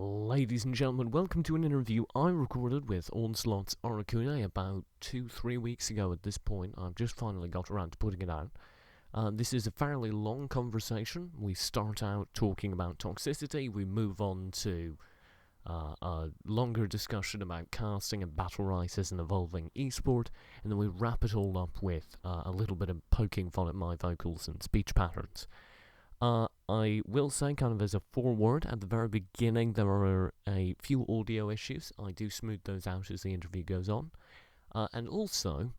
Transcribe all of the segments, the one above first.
Ladies and gentlemen, welcome to an interview I recorded with Onslaught Arakune about 2-3 weeks ago at this point. I've just finally got around to putting it out. This is a fairly long conversation. We start out talking about toxicity, we move on to a longer discussion about casting and Battlerite as an evolving eSport, and then we wrap it all up with a little bit of poking fun at my vocals and speech patterns. I will say, kind of as a foreword, at the very beginning there are a few audio issues. I do smooth those out as the interview goes on. And also,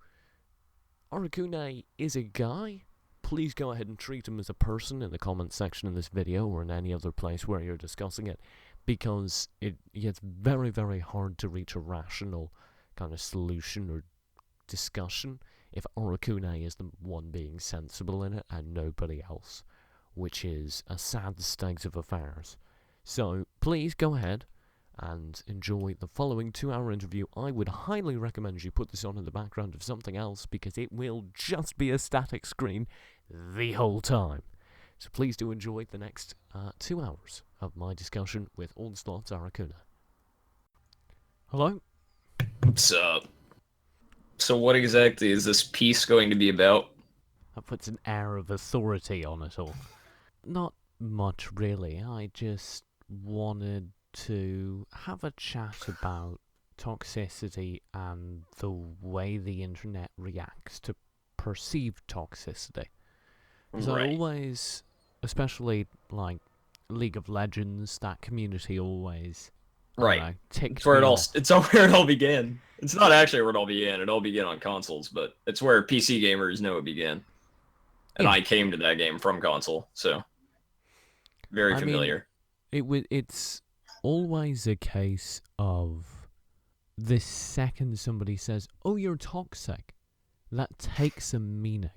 Arakune is a guy. Please go ahead and treat him as a person in the comment section in this video or in any other place where you're discussing it, because it gets very, very hard to reach a rational kind of solution or discussion if Arakune is the one being sensible in it and nobody else, which is a sad state of affairs. So please go ahead and enjoy the following 2-hour interview. I would highly recommend you put this on in the background of something else, because it will just be a static screen the whole time. So please do enjoy the next 2 hours of my discussion with Onslaught Arakune. Hello? What's up? So what exactly is this piece going to be about? That puts an air of authority on it all. Not much, really. I just wanted to have a chat about toxicity and the way the internet reacts to perceived toxicity. Because I always, especially like League of Legends, that community always It's where it's where it all began. It's not actually where it all began. It all began on consoles, but it's where PC gamers know it began. And I came to that game from console, so very familiar. It's always a case of the second somebody says, "Oh, you're toxic," that takes a meaning.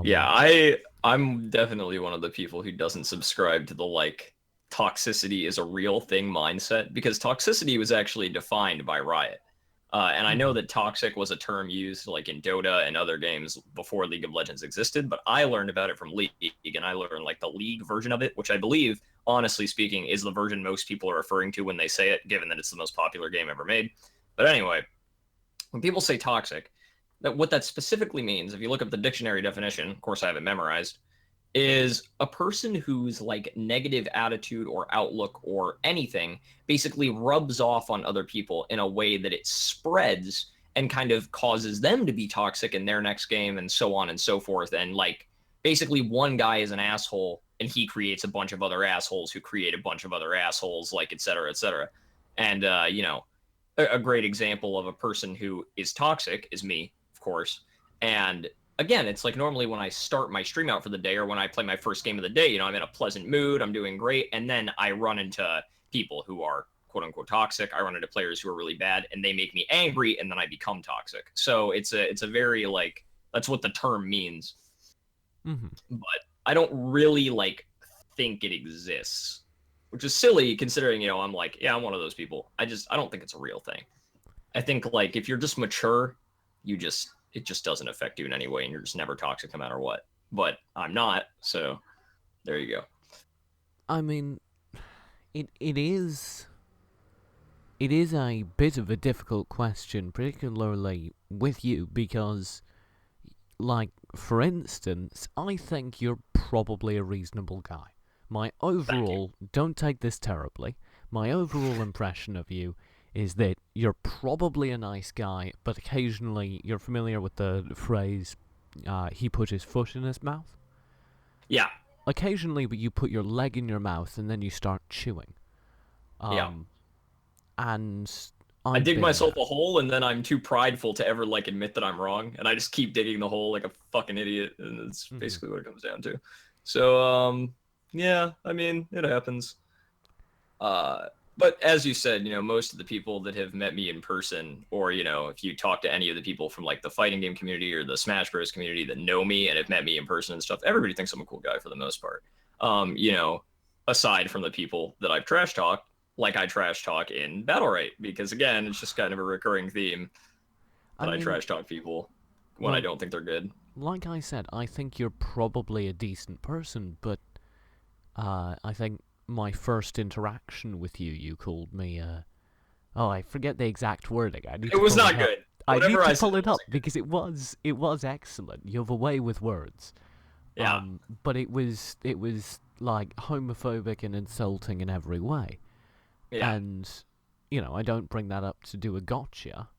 Yeah, I'm definitely one of the people who doesn't subscribe to the toxicity is a real thing mindset, because toxicity was actually defined by Riot. And I know that toxic was a term used like in Dota and other games before League of Legends existed, but I learned about it from League, and I learned like the League version of it, which I believe, honestly speaking, is the version most people are referring to when they say it, given that it's the most popular game ever made. But anyway, when people say toxic, what that specifically means, if you look up the dictionary definition, of course I have it memorized, is a person whose like negative attitude or outlook or anything basically rubs off on other people in a way that it spreads and kind of causes them to be toxic in their next game, and so on and so forth. And like basically one guy is an asshole and he creates a bunch of other assholes who create a bunch of other assholes, like et cetera, et cetera. And a great example of a person who is toxic is me, of course. And again, it's like normally when I start my stream out for the day or when I play my first game of the day, I'm in a pleasant mood, I'm doing great, and then I run into people who are quote unquote toxic. I run into players who are really bad and they make me angry, and then I become toxic. So it's a very that's what the term means. But I don't really think it exists, which is silly considering, I'm I'm one of those people. I don't think it's a real thing. I think if you're just mature, it just doesn't affect you in any way, and you're just never toxic no matter what. But I'm not, so there you go. I mean, it is a bit of a difficult question, particularly with you, because, for instance, I think you're probably a reasonable guy. My overall, don't take this terribly, my overall impression of you is that you're probably a nice guy, but occasionally you're familiar with the phrase, he put his foot in his mouth? Yeah. Occasionally you put your leg in your mouth and then you start chewing. Yeah. And I dig myself a hole, and then I'm too prideful to ever admit that I'm wrong, and I just keep digging the hole like a fucking idiot, and that's basically what it comes down to. So, yeah, I mean, it happens. But as you said, most of the people that have met me in person, or, if you talk to any of the people from the fighting game community or the Smash Bros community that know me and have met me in person and stuff, everybody thinks I'm a cool guy for the most part. Aside from the people that I've trash talked, like I trash talk in Battlerite, because again, it's just kind of a recurring theme that I trash talk people when I don't think they're good. Like I said, I think you're probably a decent person, but I think my first interaction with you, you called me. Oh, I forget the exact wording. I need It to was pull not it up. good. I need Whatever to I said pull it up wasn't good. because it was excellent. You have a way with words. Yeah, But it was like homophobic and insulting in every way. yeah. And I don't bring that up to do a gotcha.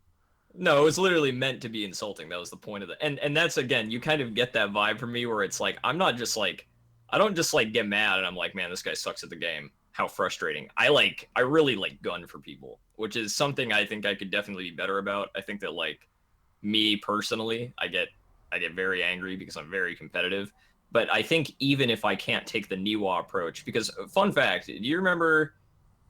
No, it was literally meant to be insulting. That was the point of it. And that's again, you kind of get that vibe from me where it's like I'm not just like I don't just like get mad and I'm like, man, this guy sucks at the game. How frustrating. I really like gun for people, which is something I think I could definitely be better about. I think that like me personally, I get very angry because I'm very competitive. But I think even if I can't take the Niwa approach, because fun fact, do you remember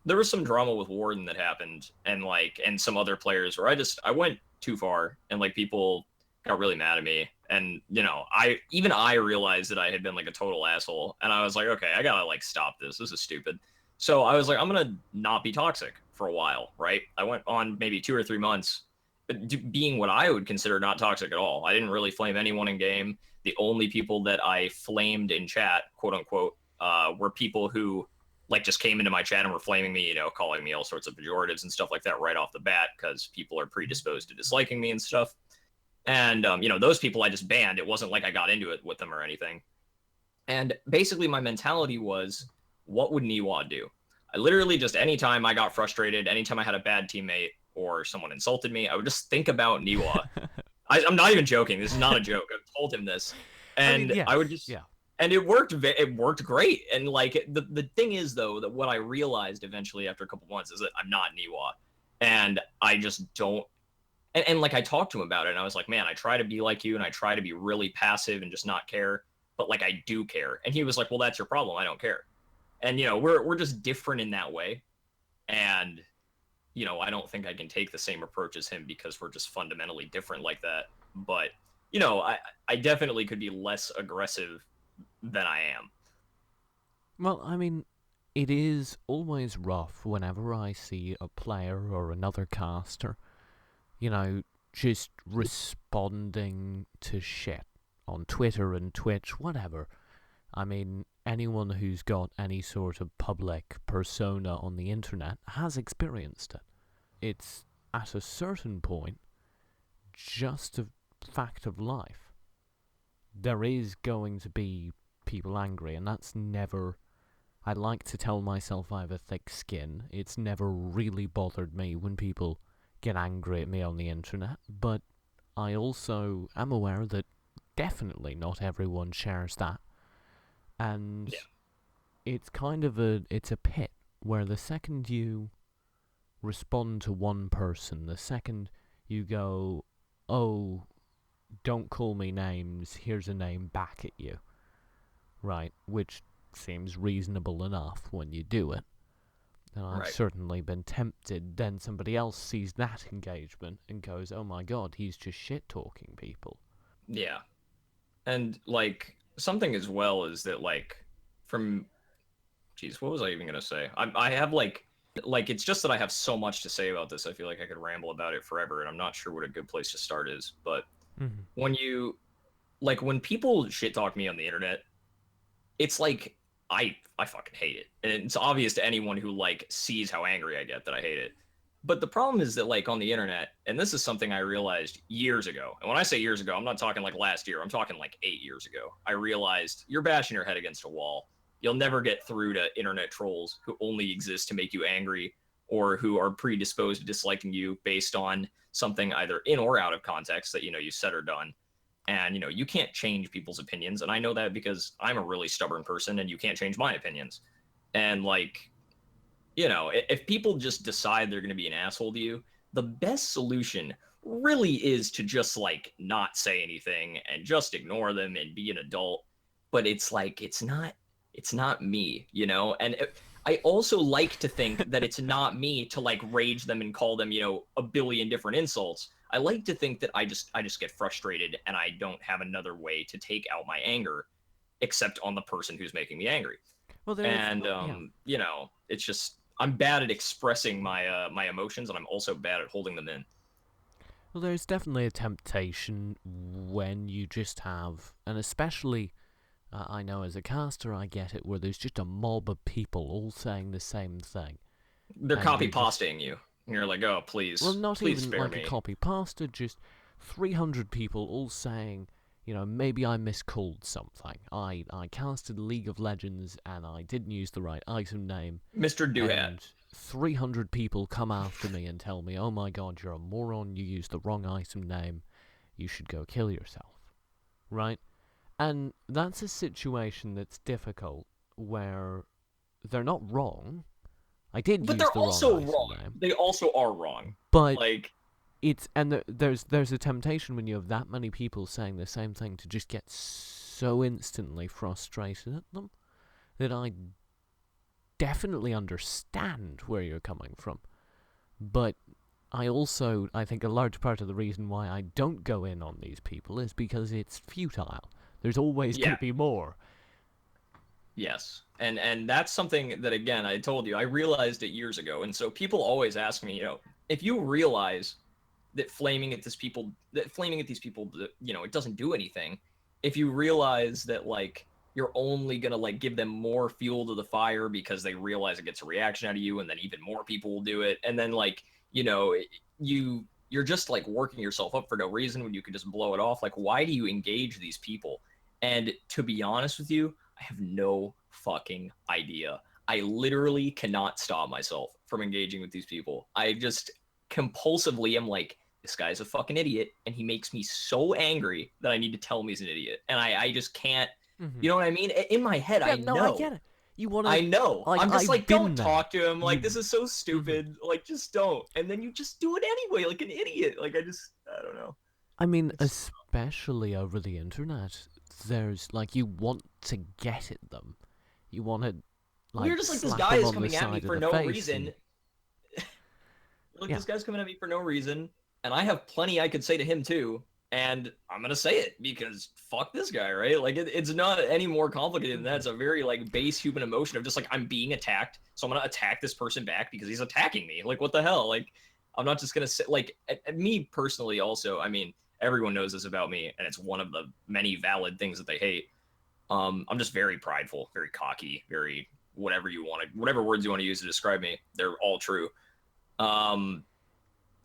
there was some drama with Warden that happened and some other players where I went too far and like people got really mad at me and I realized that I had been like a total asshole and I was like, okay, I gotta like stop this. This is stupid. So I was like, I'm gonna not be toxic for a while, right? I went on maybe 2 or 3 months being what I would consider not toxic at all. I didn't really flame anyone in game. The only people that I flamed in chat, quote unquote, were people who like just came into my chat and were flaming me, calling me all sorts of pejoratives and stuff like that right off the bat because people are predisposed to disliking me and stuff. And those people I just banned. It wasn't like I got into it with them or anything. And basically, my mentality was, what would Niwa do? I literally just anytime I got frustrated, anytime I had a bad teammate or someone insulted me, I would just think about Niwa. I'm not even joking. This is not a joke. I've told him this, I mean, and I would yes, just yeah. and it worked. It worked great. And like the thing is though that what I realized eventually after a couple months is that I'm not Niwa, and I just don't. And like I talked to him about it, and I was like, man, I try to be like you, and I try to be really passive and just not care, but like I do care. And he was like, well, that's your problem. I don't care. And we're just different in that way. And I don't think I can take the same approach as him because we're just fundamentally different like that. But I definitely could be less aggressive than I am. Well, I mean, it is always rough whenever I see a player or another caster, you know, just responding to shit on Twitter and Twitch, whatever. I mean, anyone who's got any sort of public persona on the internet has experienced it. It's at a certain point just a fact of life. There is going to be people angry, and that's never. I like to tell myself I have a thick skin. It's never really bothered me when people get angry at me on the internet, but I also am aware that definitely not everyone shares that. And Yeah. it's kind of a pit where the second you respond to one person, the second you go, oh, don't call me names, here's a name back at you, right? Which seems reasonable enough when you do it. And I've Right. certainly been tempted. Then somebody else sees that engagement and goes, oh my god, he's just shit talking people. Yeah. And like something as well is that like from geez, what was I even gonna say? I have like it's just that I have so much to say about this. I feel like I could ramble about it forever, and I'm not sure what a good place to start is. But Mm-hmm. when you when people shit talk me on the internet, it's like I fucking hate it, and it's obvious to anyone who like sees how angry I get that I hate it. But the problem is that like on the internet, and this is something I realized years ago. And when I say years ago, I'm not talking like last year. I'm talking like 8 years ago. I realized you're bashing your head against a wall. You'll never get through to internet trolls who only exist to make you angry or who are predisposed to disliking you based on something either in or out of context that you said or done. And you can't change people's opinions, and I know that because I'm a really stubborn person and you can't change my opinions. And like if people just decide they're going to be an asshole to you, the best solution really is to just like not say anything and just ignore them and be an adult. But it's like it's not me. And I also like to think that it's not me to like rage them and call them a billion different insults. I like to think that I just get frustrated and I don't have another way to take out my anger except on the person who's making me angry. Well, there's And yeah. it's just I'm bad at expressing my emotions, and I'm also bad at holding them in. Well, there's definitely a temptation when you just have, and especially I know as a caster I get it, where there's just a mob of people all saying the same thing. They're And copy you're just, pasting you. And you're like, oh, well, please, not please even spare like a me. copy pasta, just 300 people all saying, maybe I miscalled something. I casted League of Legends and I didn't use the right item name, Mr. Doohat. and 300 people come after me and tell me, oh my god, you're a moron, you used the wrong item name, you should go kill yourself. Right? And that's a situation that's difficult where they're not wrong. I did But use they're the wrong also item wrong. name, They also are wrong. but Like, there's a temptation when you have that many people saying the same thing to just get so instantly frustrated at them that I definitely understand where you're coming from. But I think a large part of the reason why I don't go in on these people is because it's futile. There's always going yeah, to be more. yes. And that's something that, again, I told you, I realized it years ago. And so people always ask me, if you realize that flaming at these people, it doesn't do anything. If you realize that, like, you're only gonna like give them more fuel to the fire because they realize it gets a reaction out of you, and then even more people will do it, and then like you're just like working yourself up for no reason when you can just blow it off. Like, why do you engage these people? And to be honest with you, I have no fucking idea. I literally cannot stop myself from engaging with these people. I just compulsively am like, this guy's a fucking idiot, and he makes me so angry that I need to tell him he's an idiot. And I just can't, Mm-hmm. you know what I mean? In my head, Yeah, I no, I know. get it. You want I to, know. like, I'm just I've like, been don't there. talk to him. Like, this is so Mm-hmm. stupid. Like, just don't. And then you just do it anyway, like an idiot. Like, I don't know. I mean, It's especially over the internet, there's, like, you want to get at them. You want to, We're like, just like, this slap guy them is on the coming at me side of for the no face reason. and, Like, yeah. this guy's coming at me for no reason, and I have plenty I could say to him too, and I'm gonna say it because fuck this guy, right? Like, it's not any more complicated than that. Mm-hmm. It's a very like base human emotion of just like, I'm being attacked, so I'm gonna attack this person back because he's attacking me. Like, what the hell? Like, I'm not just gonna say, like, me personally also. I mean, everyone knows this about me, and it's one of the many valid things that they hate. I'm just very prideful, very cocky, very whatever words you want to use to describe me. They're all true. Um,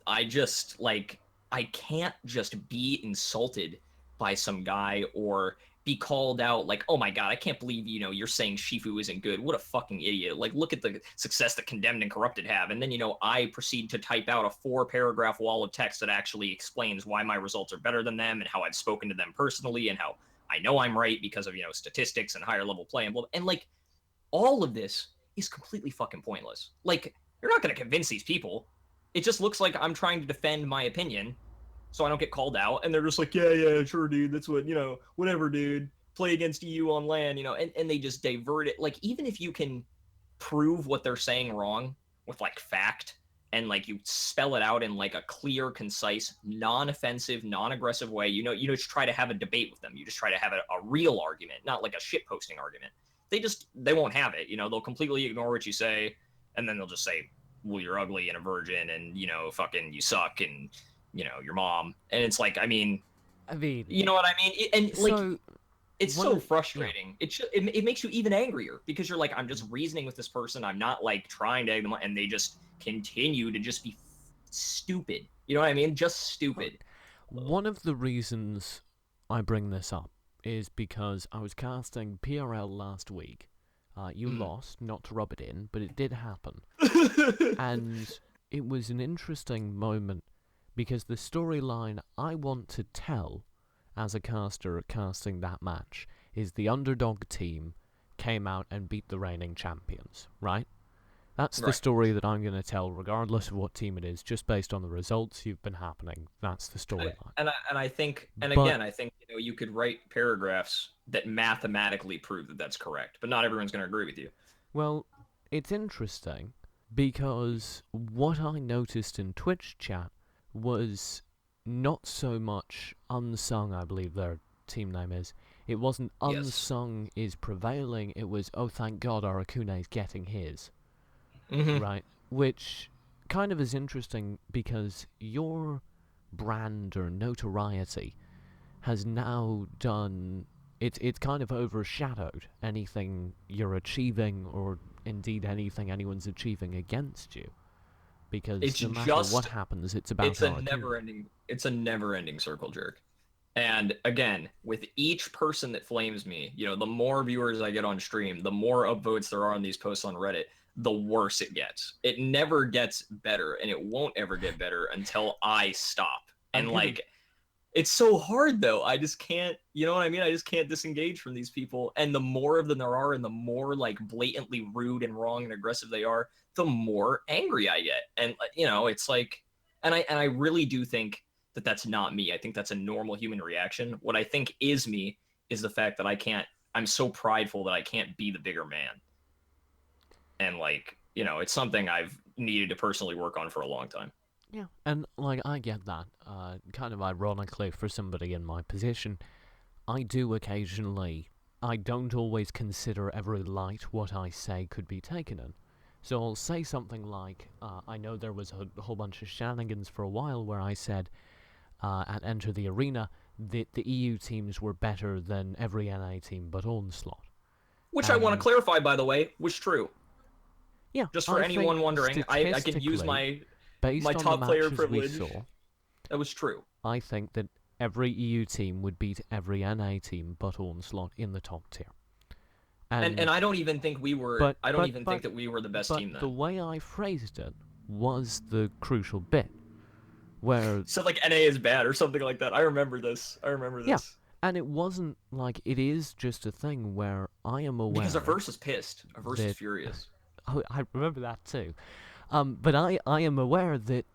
I just like, I can't just be insulted by some guy or be called out like, oh my god, I can't believe you're saying Shifu isn't good. What a fucking idiot. Like, look at the success that Condemned and Corrupted have. And then I proceed to type out a 4-paragraph wall of text that actually explains why my results are better than them and how I've spoken to them personally and how I know I'm right because of statistics and higher level play and blah. And like, all of this is completely fucking pointless. Like, you're not going to convince these people. It just looks like I'm trying to defend my opinion so I don't get called out. And they're just like, yeah, sure, dude. That's what, whatever, dude. Play against EU on LAN, and they just divert it. Like, even if you can prove what they're saying wrong with like fact and like you spell it out in like a clear, concise, non-offensive, non-aggressive way, you just try to have a debate with them. You just try to have a real argument, not like a shit posting argument. They won't have it. They'll completely ignore what you say, and then they'll just say, well, you're ugly and a virgin, and fucking you suck, and your mom. And it's like, I mean, I mean, you know what I mean? And like, so, it's one so of, yeah. frustrating. It makes you even angrier because you're like, I'm just reasoning with this person. I'm not like trying to egg them on, and they just continue to just be stupid. You know what I mean? Just stupid. One of the reasons I bring this up is because I was casting PRL last week. You lost, not to rub it in, but it did happen. And it was an interesting moment because the storyline I want to tell as a caster casting that match is the underdog team came out and beat the reigning champions, right? That's the Right. story that I'm going to tell, regardless of what team it is, just based on the results you've been happening. That's the storyline. And I think, and But, again, I think you could write paragraphs that mathematically prove that that's correct, but not everyone's going to agree with you. well, it's interesting because what I noticed in Twitch chat was not so much unsung, I believe their team name is. It wasn't Yes. unsung is prevailing, it was, oh thank god Arakune's getting his. Mm-hmm. Right? Which kind of is interesting because your brand or notoriety has now done it's kind of overshadowed anything you're achieving, or indeed anything anyone's achieving against you. Because It's no matter what just happens, it's about it's a Arakune. never ending circle jerk. And again, with each person that flames me, the more viewers I get on stream, the more upvotes there are on these posts on Reddit, the worse it gets. It never gets better, and it won't ever get better until I stop. I'm And gonna. like, it's so hard though. I just can't, you know what I mean? I just can't disengage from these people. And the more of them there are, and the more like blatantly rude and wrong and aggressive they are, the more angry I get. And it's like, and I really do think that that's not me. I think that's a normal human reaction. What I think is me is the fact that I can't. I'm so prideful that I can't be the bigger man. And like, it's something I've needed to personally work on for a long time. Yeah, and like I get that. Kind of ironically for somebody in my position, I do occasionally. I don't always consider every light what I say could be taken in. So I'll say something like, I know there was a whole bunch of shenanigans for a while where I said at Enter the Arena that the EU teams were better than every NA team but Onslaught. Which I want to And clarify, by the way, was true. yeah, Just for I think anyone wondering, I could use statistically, my based on the top player matches we privilege. saw, That was true. I think that every EU team would beat every NA team but Onslaught in the top tier. And And I don't even think we were but I don't but even think but that we were the best but team the then. way I phrased it was the crucial bit where Said like NA is bad or something like that. I remember this. I remember yeah, this. and it wasn't like it is just a thing where I am Because aware Averse is pissed. Averse is that furious. I remember that too. But I am aware that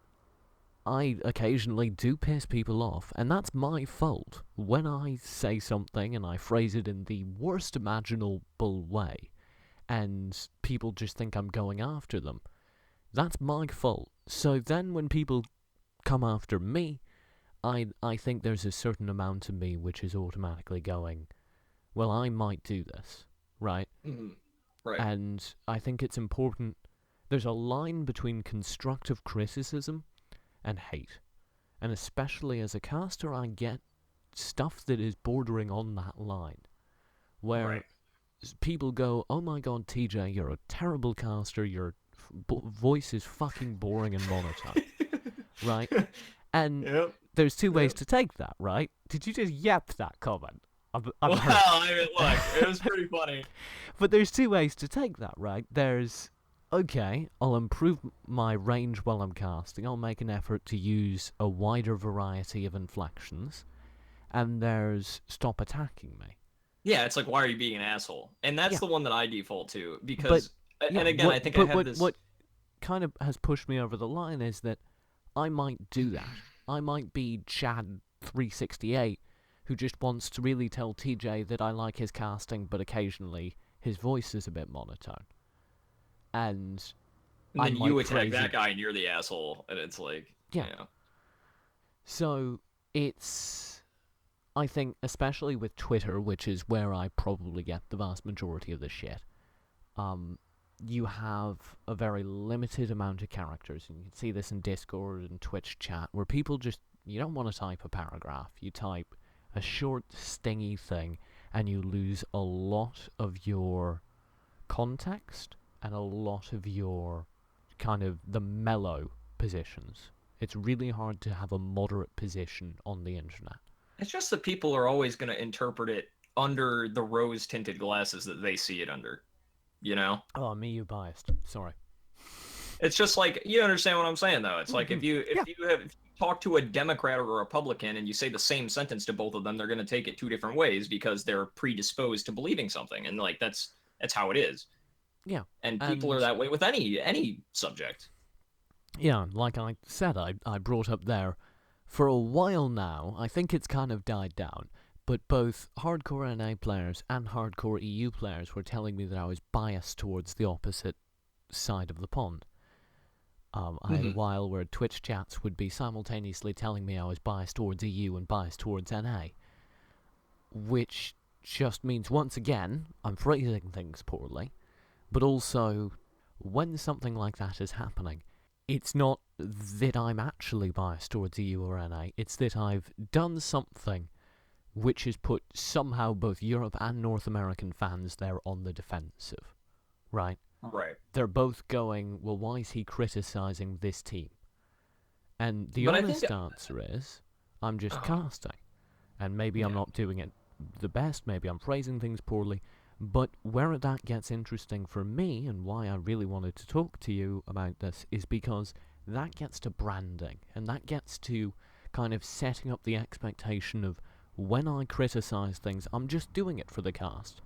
I occasionally do piss people off, and that's my fault. When I say something and I phrase it in the worst imaginable way, and people just think I'm going after them, that's my fault. So then when people come after me, I think there's a certain amount of me which is automatically going, well, I might do this, right? Mm-hmm. Right. And I think it's important. There's a line between constructive criticism and hate. And especially as a caster, I get stuff that is bordering on that line. Where Right. people go, oh my god, TJ, you're a terrible caster, your voice is fucking boring and monotone. Right? And Yep. there's two ways Yep. to take that, right? Did you just yep that comment? I've Well, heard. I mean, look, it was pretty funny. But there's two ways to take that, right? There's, okay, I'll improve my range while I'm casting. I'll make an effort to use a wider variety of inflections. And there's, stop attacking me. Yeah, it's like, why are you being an asshole? And that's Yeah, the one that I default to but because, yeah, and again, I think I have this. what kind of has pushed me over the line is that I might do that. I might be Chad 368 who just wants to really tell TJ that I like his casting, but occasionally his voice is a bit monotone. And And I then you might attack phrase that it. guy, and you're the asshole, and it's like, Yeah. So it's, I think, especially with Twitter, which is where I probably get the vast majority of the shit, you have a very limited amount of characters, and you can see this in Discord and Twitch chat, where people just, you don't want to type a paragraph, you type a short, stingy thing, and you lose a lot of your context and a lot of your kind of the mellow positions. It's really hard to have a moderate position on the internet. It's just that people are always going to interpret it under the rose tinted glasses that they see it under, you know? Oh, me, you biased. Sorry. It's just like, you understand what I'm saying though. It's like Mm-hmm. if Yeah. you talk to a Democrat or a Republican and you say the same sentence to both of them, they're going to take it two different ways because they're predisposed to believing something, and like that's how it is. Yeah. And people are And that way with any subject. yeah, like I said, I brought up there, for a while now, I think it's kind of died down, but both hardcore NA players and hardcore EU players were telling me that I was biased towards the opposite side of the pond. I had a Mm-hmm. while where Twitch chats would be simultaneously telling me I was biased towards EU and biased towards NA, which just means, once again, I'm phrasing things poorly, but also, when something like that is happening, it's not that I'm actually biased towards EU or NA, it's that I've done something which has put somehow both Europe and North American fans there on the defensive, right? Right. They're both going, well, why is he criticizing this team? And the But I think honest answer is, I'm just oh, casting. And maybe I'm yeah. not doing it the best, maybe I'm phrasing things poorly, but where that gets interesting for me, and why I really wanted to talk to you about this, is because that gets to branding, and that gets to kind of setting up the expectation of when I criticize things, I'm just doing it for the cast.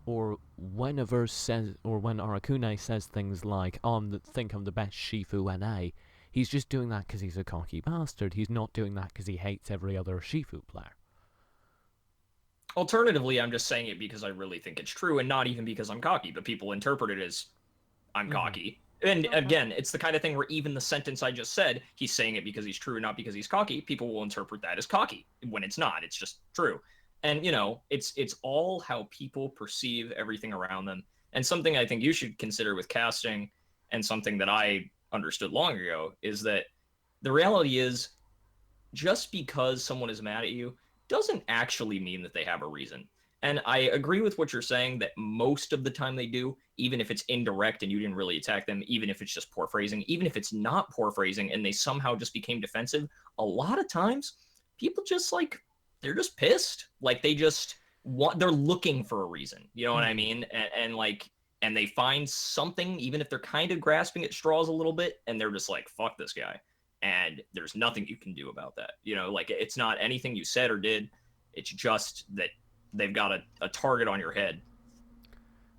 Or when a verse says, or when Arakune says things like, "Oh, think I'm the best Shifu NA," he's just doing that because he's a cocky bastard. He's not doing that because he hates every other Shifu player. Alternatively, I'm just saying it because I really think it's true, and not even because I'm cocky. But people interpret it as I'm Mm-hmm. cocky. And Okay. again, it's the kind of thing where even the sentence I just said, he's saying it because he's true, not because he's cocky. People will interpret that as cocky when it's not. It's just true. And it's all how people perceive everything around them. And something I think you should consider with casting, and something that I understood long ago, is that the reality is just because someone is mad at you doesn't actually mean that they have a reason. And I agree with what you're saying that most of the time they do, even if it's indirect and you didn't really attack them, even if it's just poor phrasing, even if it's not poor phrasing and they somehow just became defensive, a lot of times people just like, they're just pissed. Like they just they're looking for a reason. You know what I Mm-hmm. mean? And they find something, even if they're kind of grasping at straws a little bit, and they're just like, fuck this guy, and there's nothing you can do about that. Like it's not anything you said or did. It's just that they've got a target on your head.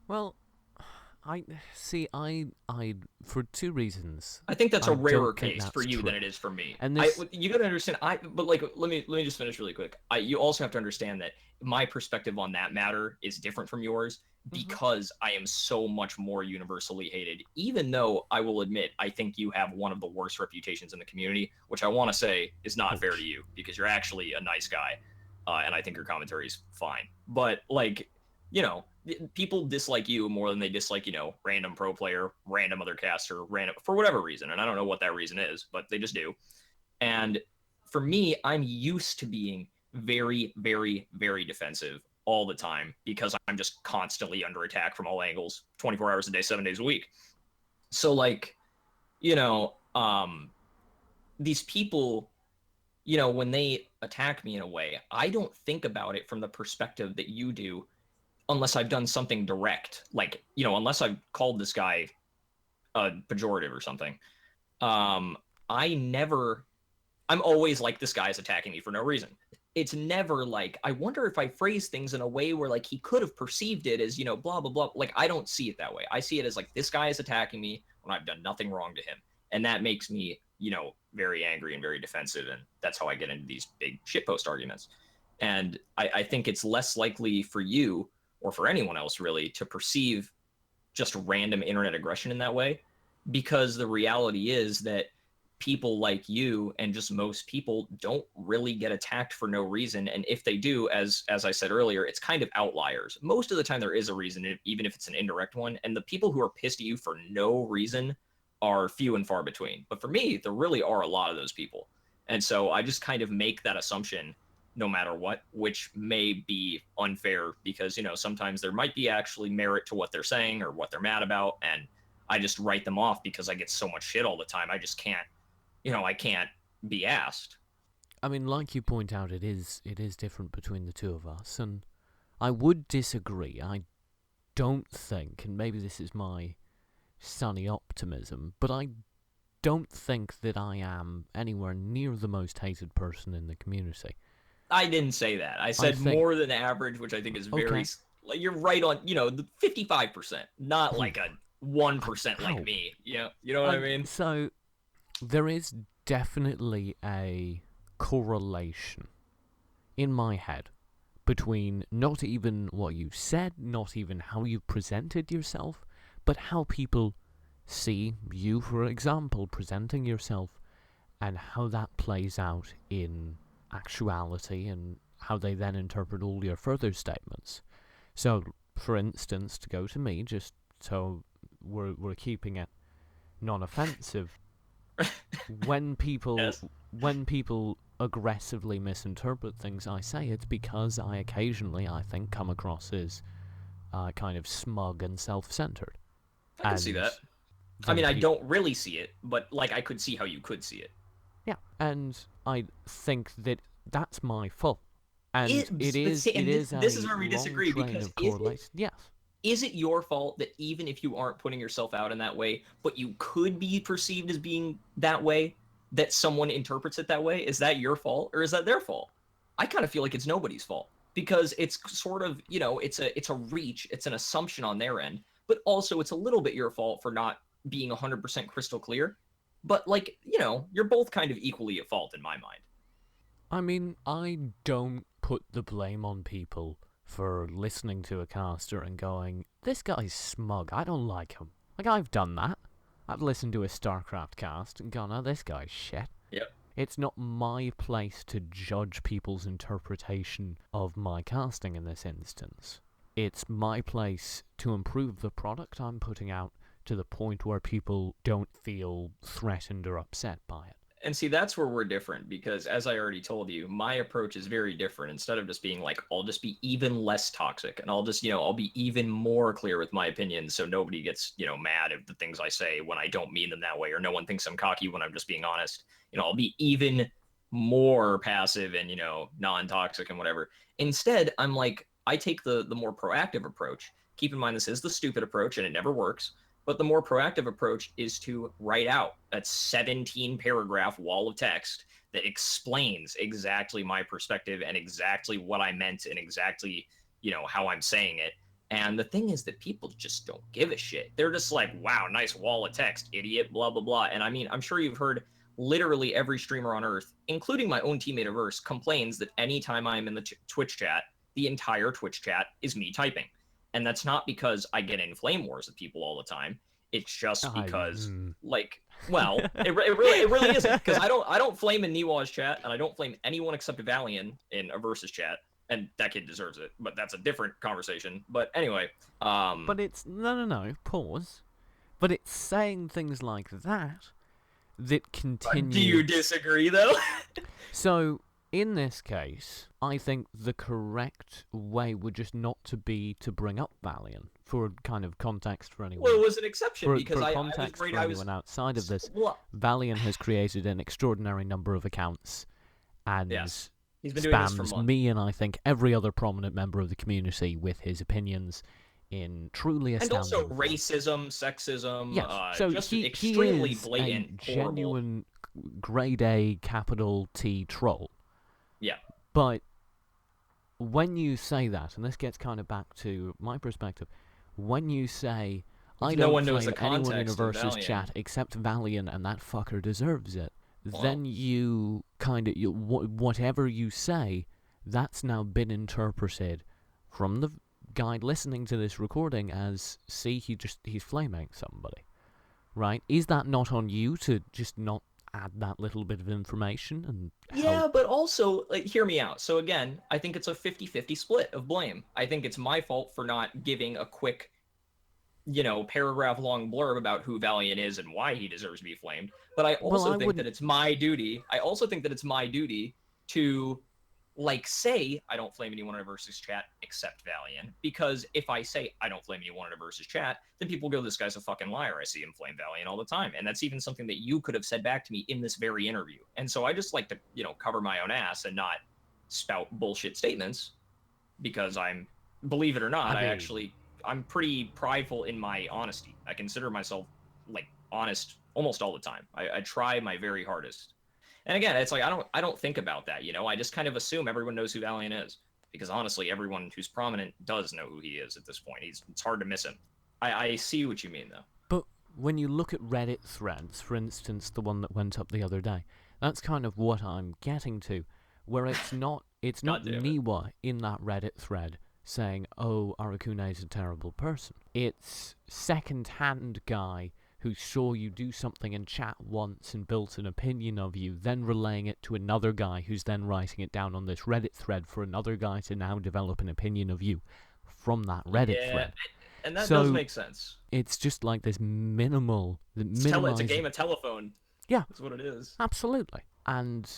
Well, I see. I for two reasons, I think that's a I rarer don't think case for that's you than true. it is for me. And I this, you got to understand. But like let me just finish really quick. You also have to understand that my perspective on that matter is different from yours mm-hmm. because I am so much more universally hated. Even though I will admit I think you have one of the worst reputations in the community, which I want to say is not fair to Ouch. you because you're actually a nice guy, and I think your commentary is fine. But like people dislike you more than they dislike, random pro player, random other caster, random for whatever reason. And I don't know what that reason is, but they just do. And for me, I'm used to being very, very, very defensive all the time because I'm just constantly under attack from all angles, 24 hours a day, 7 days a week. So like, you know, um, these people, when they attack me in a way, I don't think about it from the perspective that you do unless I've done something direct, like unless I've called this guy a pejorative or something. Um, I never. I'm always like this guy's attacking me for no reason. It's never like I wonder if I phrase things in a way where like he could have perceived it as blah blah blah. Like I don't see it that way. I see it as like this guy is attacking me when I've done nothing wrong to him, and that makes me very angry and very defensive, and that's how I get into these big shitpost arguments. And I think it's less likely for you or for anyone else really to perceive just random internet aggression in that way, because the reality is that people like you and just most people don't really get attacked for no reason, and if they do, as I said earlier, it's kind of outliers. Most of the time there is a reason, even if it's an indirect one, and the people who are pissed at you for no reason are few and far between. But for me, there really are a lot of those people, and so I just kind of make that assumption no matter what, which may be unfair because sometimes there might be actually merit to what they're saying or what they're mad about, and I just write them off because I get so much shit all the time. I just can't, I can't be asked. I mean, like you point out, it is different between the two of us, and I would disagree. I don't think, and maybe this is my sunny optimism, but I don't think that I am anywhere near the most hated person in the community. I didn't say that. I I said think, more than average, which I think is very okay, like you're right on, the 55%, not like a 1% like ow. me. Yeah, you know what I mean? So there is definitely a correlation in my head between not even what you said, not even how you presented yourself, but how people see you, for example, presenting yourself, and how that plays out in actuality and how they then interpret all your further statements. So, for instance, to go to me, just so we're keeping it non offensive, when people Yes. when people aggressively misinterpret things I say, it's because I occasionally, I think, come across as kind of smug and self-centered. I could see And that. I then mean, I people, don't really see it, but like I could see how you could see it. yeah, and I think that that's my fault. And It, it but is see, it and is this is a where we long disagree train because of correlation. Yes. is it your fault that even if you aren't putting yourself out in that way, but you could be perceived as being that way, that someone interprets it that way? Is that your fault or is that their fault? I kind of feel like it's nobody's fault because it's sort of, it's a reach, it's an assumption on their end, but also it's a little bit your fault for not being 100% crystal clear. But like, you're both kind of equally at fault in my mind. I mean, I don't put the blame on people for listening to a caster and going, this guy's smug, I don't like him. Like, I've done that. I've listened to a StarCraft cast and gone, oh, this guy's shit. Yep. It's not my place to judge people's interpretation of my casting in this instance. It's my place to improve the product I'm putting out to the point where people don't feel threatened or upset by it. And see, that's where we're different because, as I already told you, my approach is very different. Instead of just being like, I'll just be even less toxic and I'll just, I'll be even more clear with my opinions so nobody gets, mad at the things I say when I don't mean them that way or no one thinks I'm cocky when I'm just being honest. I'll be even more passive and, non toxic and whatever. Instead, I'm like, I take the more proactive approach. Keep in mind, this is the stupid approach and it never works. But the more proactive approach is to write out a 17-paragraph wall of text that explains exactly my perspective and exactly what I meant and exactly, how I'm saying it. And the thing is that people just don't give a shit. They're just like, wow, nice wall of text, idiot, blah, blah, blah. And I mean, I'm sure you've heard literally every streamer on earth, including my own teammate Averse, complains that anytime I'm in the Twitch chat, the entire Twitch chat is me typing. And that's not because I get in flame wars with people all the time. It's just because, like, well, it really isn't because I don't flame in Niwa's chat and I don't flame anyone except Valian in Averse's chat, and that kid deserves it. But that's a different conversation. But anyway, But it's no, pause. But it's saying things like that continue. Do you disagree though? So in this case, I think the correct way would just not to be to bring up Valiant for kind of context for anyone. Well, it was an exception because for I context was for anyone outside of this. Valiant has created an extraordinary number of accounts and yes. He's been doing this for spams months. me and I think every other prominent member of the community with his opinions in truly astounding. And also racism, sexism, yes. So just he extremely is blatant, a genuine grade A capital T troll. Yeah. But when you say that, and this gets kind of back to my perspective, when you say, I don't blame anyone in Averse's chat except Valiant and that fucker deserves it, then you kind of, whatever you say, that's now been interpreted from the guy listening to this recording as, see, he's flaming somebody, right? Is that not on you to just not add that little bit of information and yeah, but also, like, hear me out. So again, I think it's a 50-50 split of blame. I think it's my fault for not giving a quick, paragraph long blurb about who Valiant is and why he deserves to be flamed. But I also think that it's my duty. I also think that it's my duty to, like, say I don't flame anyone in Averse's chat except Valiant, because if I say I don't flame anyone in Averse's chat, then people go, this guy's a fucking liar. I see him flame Valiant all the time. And that's even something that you could have said back to me in this very interview. And so I just like to, cover my own ass and not spout bullshit statements because believe it or not, I'm pretty prideful in my honesty. I consider myself, like, honest almost all the time. I try my very hardest. And again, it's like I don't think about that, I just kind of assume everyone knows who Valiant is. Because honestly, everyone who's prominent does know who he is at this point. It's hard to miss him. I see what you mean, though. But when you look at Reddit threads, for instance, the one that went up the other day, that's kind of what I'm getting to, where it's not Niwa in that Reddit thread saying, oh, Arakune is a terrible person. It's second-hand guy who saw you do something in chat once and built an opinion of you, then relaying it to another guy who's then writing it down on this Reddit thread for another guy to now develop an opinion of you from that Reddit thread. And that does make sense. It's just like this minimal... It's a game of telephone. Yeah, That's what it is. absolutely. And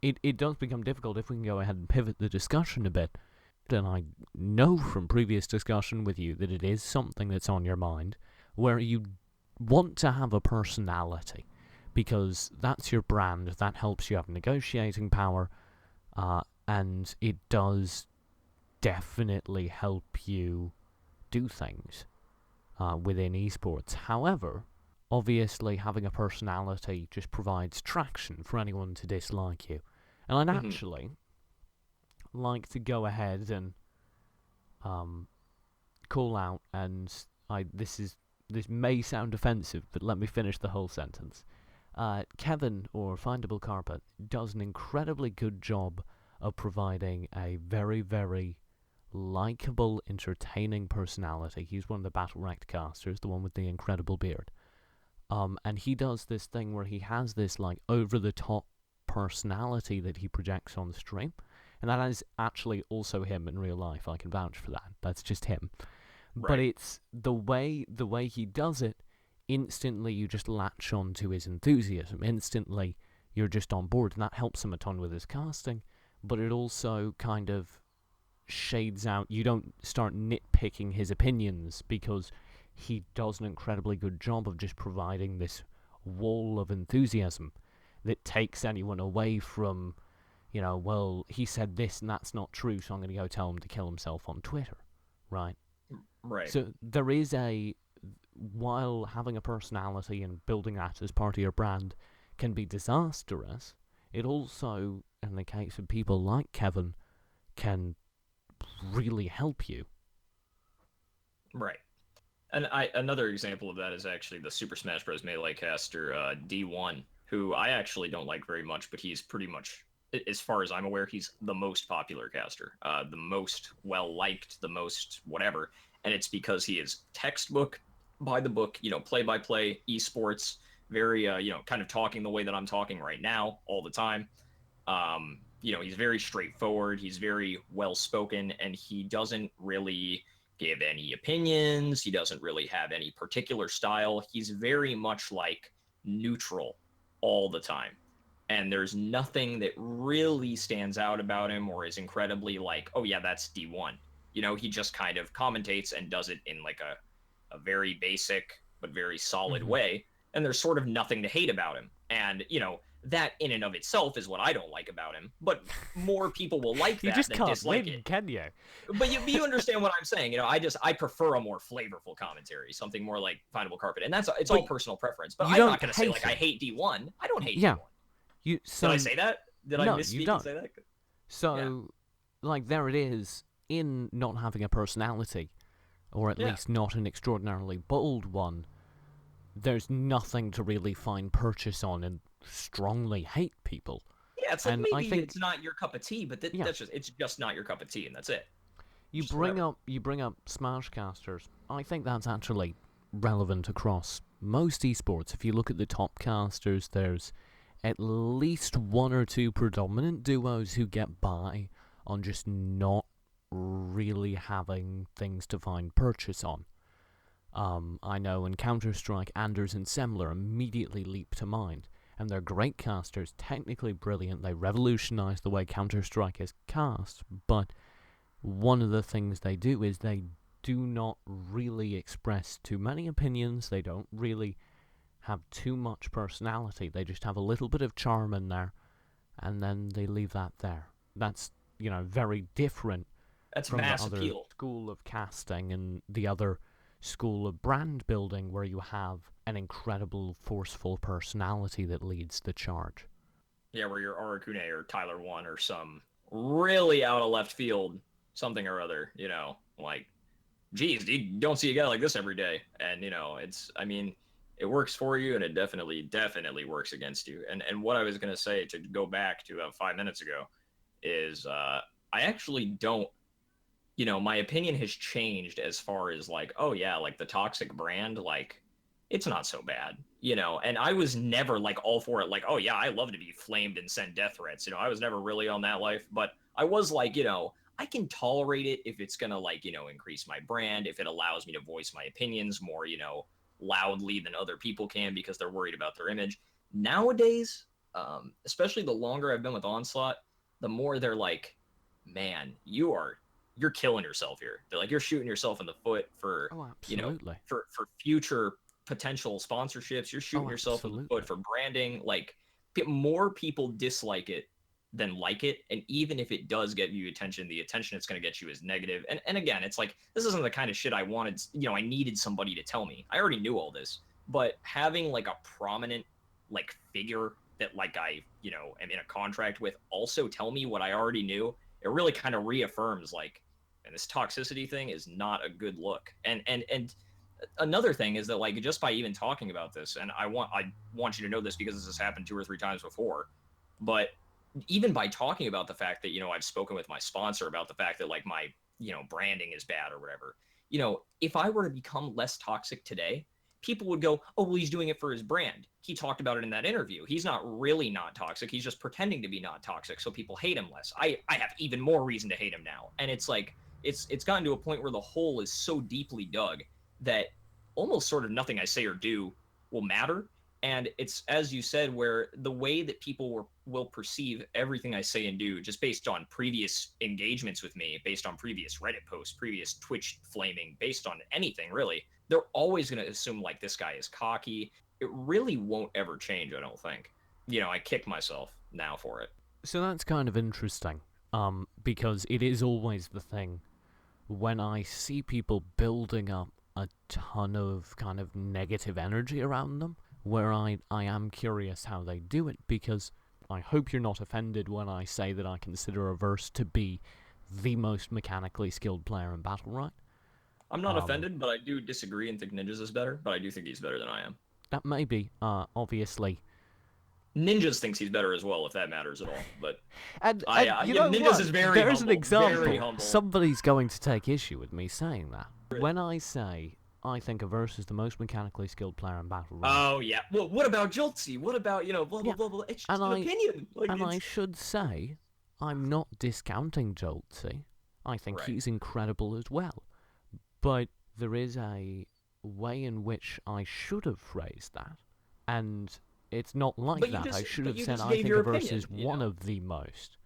it does become difficult if we can go ahead and pivot the discussion a bit. And I know from previous discussion with you that it is something that's on your mind, where you want to have a personality, because that's your brand, that helps you have negotiating power, and it does definitely help you do things within esports. However, obviously having a personality just provides traction for anyone to dislike you. And I'd Mhm. actually like to go ahead and call out, and this may sound offensive, but let me finish the whole sentence. Kevin, or Findable Carpet, does an incredibly good job of providing a very, very likable, entertaining personality. He's one of the Battlerite casters, the one with the incredible beard. And he does this thing where he has this like over the top personality that he projects on stream, and that is actually also him in real life. I can vouch for that. That's just him. But Right. it's the way he does it. Instantly, you just latch on to his enthusiasm. Instantly, you're just on board, and that helps him a ton with his casting. But it also kind of shades out. You don't start nitpicking his opinions because he does an incredibly good job of just providing this wall of enthusiasm that takes anyone away from, well, he said this and that's not true, so I'm going to go tell him to kill himself on Twitter, right? Right. So there is while having a personality and building that as part of your brand can be disastrous, it also, in the case of people like Kevin, can really help you. Right. And another example of that is actually the Super Smash Bros. Melee caster D1, who I actually don't like very much, but he's pretty much, as far as I'm aware, he's the most popular caster, the most well liked, the most whatever, and it's because he is textbook by the book, play by play, esports, very kind of talking the way that I'm talking right now all the time. He's very straightforward, he's very well spoken, and he doesn't really give any opinions. He doesn't really have any particular style. He's very much like neutral all the time. And there's nothing that really stands out about him or is incredibly like, oh, yeah, that's D1. He just kind of commentates and does it in like a very basic but very solid Mm-hmm. way. And there's sort of nothing to hate about him. And, that in and of itself is what I don't like about him. But more people will like You that just than can't dislike it. win, can you? But you understand what I'm saying. I prefer a more flavorful commentary, something more like Findable Carpet, and it's But all personal preference. But you I'm not don't gonna say hate like I him. hate D1. I don't hate Yeah, D1. you. Did I So say that? Did I no, you misspeak and don't. say that? Yeah. So, like, there it is. In not having a personality, or at Yeah. least not an extraordinarily bold one, there's nothing to really find purchase on and strongly hate people. Yeah. It's like And I maybe think, it's not your cup of tea, but yeah, it's just not your cup of tea, and that's it. you Just bring whatever. up you bring up Smashcasters. I think that's actually relevant across most esports. If you look at the top casters, there's at least one or two predominant duos who get by on just not really having things to find purchase on. I know in Counter Strike, Anders and Semler immediately leap to mind, and they're great casters, technically brilliant. They revolutionised the way Counter Strike is cast, but one of the things they do is they do not really express too many opinions. They don't really have too much personality. They just have a little bit of charm in there, and then they leave that there. That's, very different That's from the mass other appeal. school of casting and the other school of brand building where you have an incredible, forceful personality that leads the charge. Yeah, where you're Arakune or Tyler One or some really out of left field something or other. Like geez, you don't see a guy like this every day. And I mean, it works for you, and it definitely works against you. And what I was gonna say to go back to 5 minutes ago is, I actually don't. My opinion has changed as far as like, oh yeah, like the toxic brand, like it's not so bad. And I was never like all for it, like, oh yeah, I love to be flamed and send death threats. I was never really on that life, but I was like, I can tolerate it if it's gonna like, increase my brand, if it allows me to voice my opinions more, loudly than other people can because they're worried about their image. Nowadays, especially the longer I've been with Onslaught, the more they're like, man, you're killing yourself here. They're like, you're shooting yourself in the foot for, Oh, you know, absolutely. for future potential sponsorships. You're shooting Oh, yourself in the foot absolutely. for branding. Like, more people dislike it than like it. And even if it does get you attention, the attention it's going to get you is negative. And again, it's like, this isn't the kind of shit I wanted. I needed somebody to tell me. I already knew all this, but having like a prominent like figure that like I am in a contract with also tell me what I already knew, it really kind of reaffirms like, and this toxicity thing is not a good look. And another thing is that like just by even talking about this, and I want you to know this because this has happened 2 or 3 times before, but even by talking about the fact that I've spoken with my sponsor about the fact that like my branding is bad or whatever, if I were to become less toxic today, people would go, oh, well, he's doing it for his brand. He talked about it in that interview. He's not really not toxic. He's just pretending to be not toxic, so people hate him less. I have even more reason to hate him now. And it's like it's gotten to a point where the hole is so deeply dug that almost sort of nothing I say or do will matter. And it's, as you said, where the way that people will perceive everything I say and do just based on previous engagements with me, based on previous Reddit posts, previous Twitch flaming, based on anything really, they're always going to assume like this guy is cocky. It really won't ever change, I don't think. I kick myself now for it. So that's kind of interesting, because it is always the thing when I see people building up a ton of kind of negative energy around them, where I am curious how they do it, because I hope you're not offended when I say that I consider Averse to be the most mechanically skilled player in Battlerite. I'm not Um, offended, but I do disagree and think Ninjas is better, but I do think he's better than I am. that may be, obviously. Ninjas thinks he's better as well, if that matters at all. But And you know Ninjas what? is very There's an humble, very example. humble. Somebody's going to take issue with me saying that. When I say I think Averse is the most mechanically skilled player in Battlerite, Oh yeah. Well, what about Joltzy? What about blah blah yeah, blah blah? It's just and an I opinion. Like and I it's should say I'm not discounting Joltsy. I think right. he's incredible as well. But there is a way in which I should have phrased that, and it's not like But you that. I just should but have you said just I gave think your Averse is opinion. one of the most.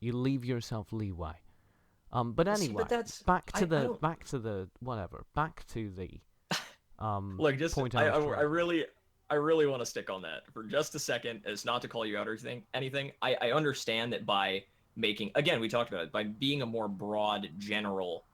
You leave yourself leeway. But See, but anyway, that's back to I the don't back to the whatever. Back to the look. Just point I was I trying. really want to stick on that for just a second. As not to call you out or anything. I understand that by making, again, we talked about it, by being a more broad general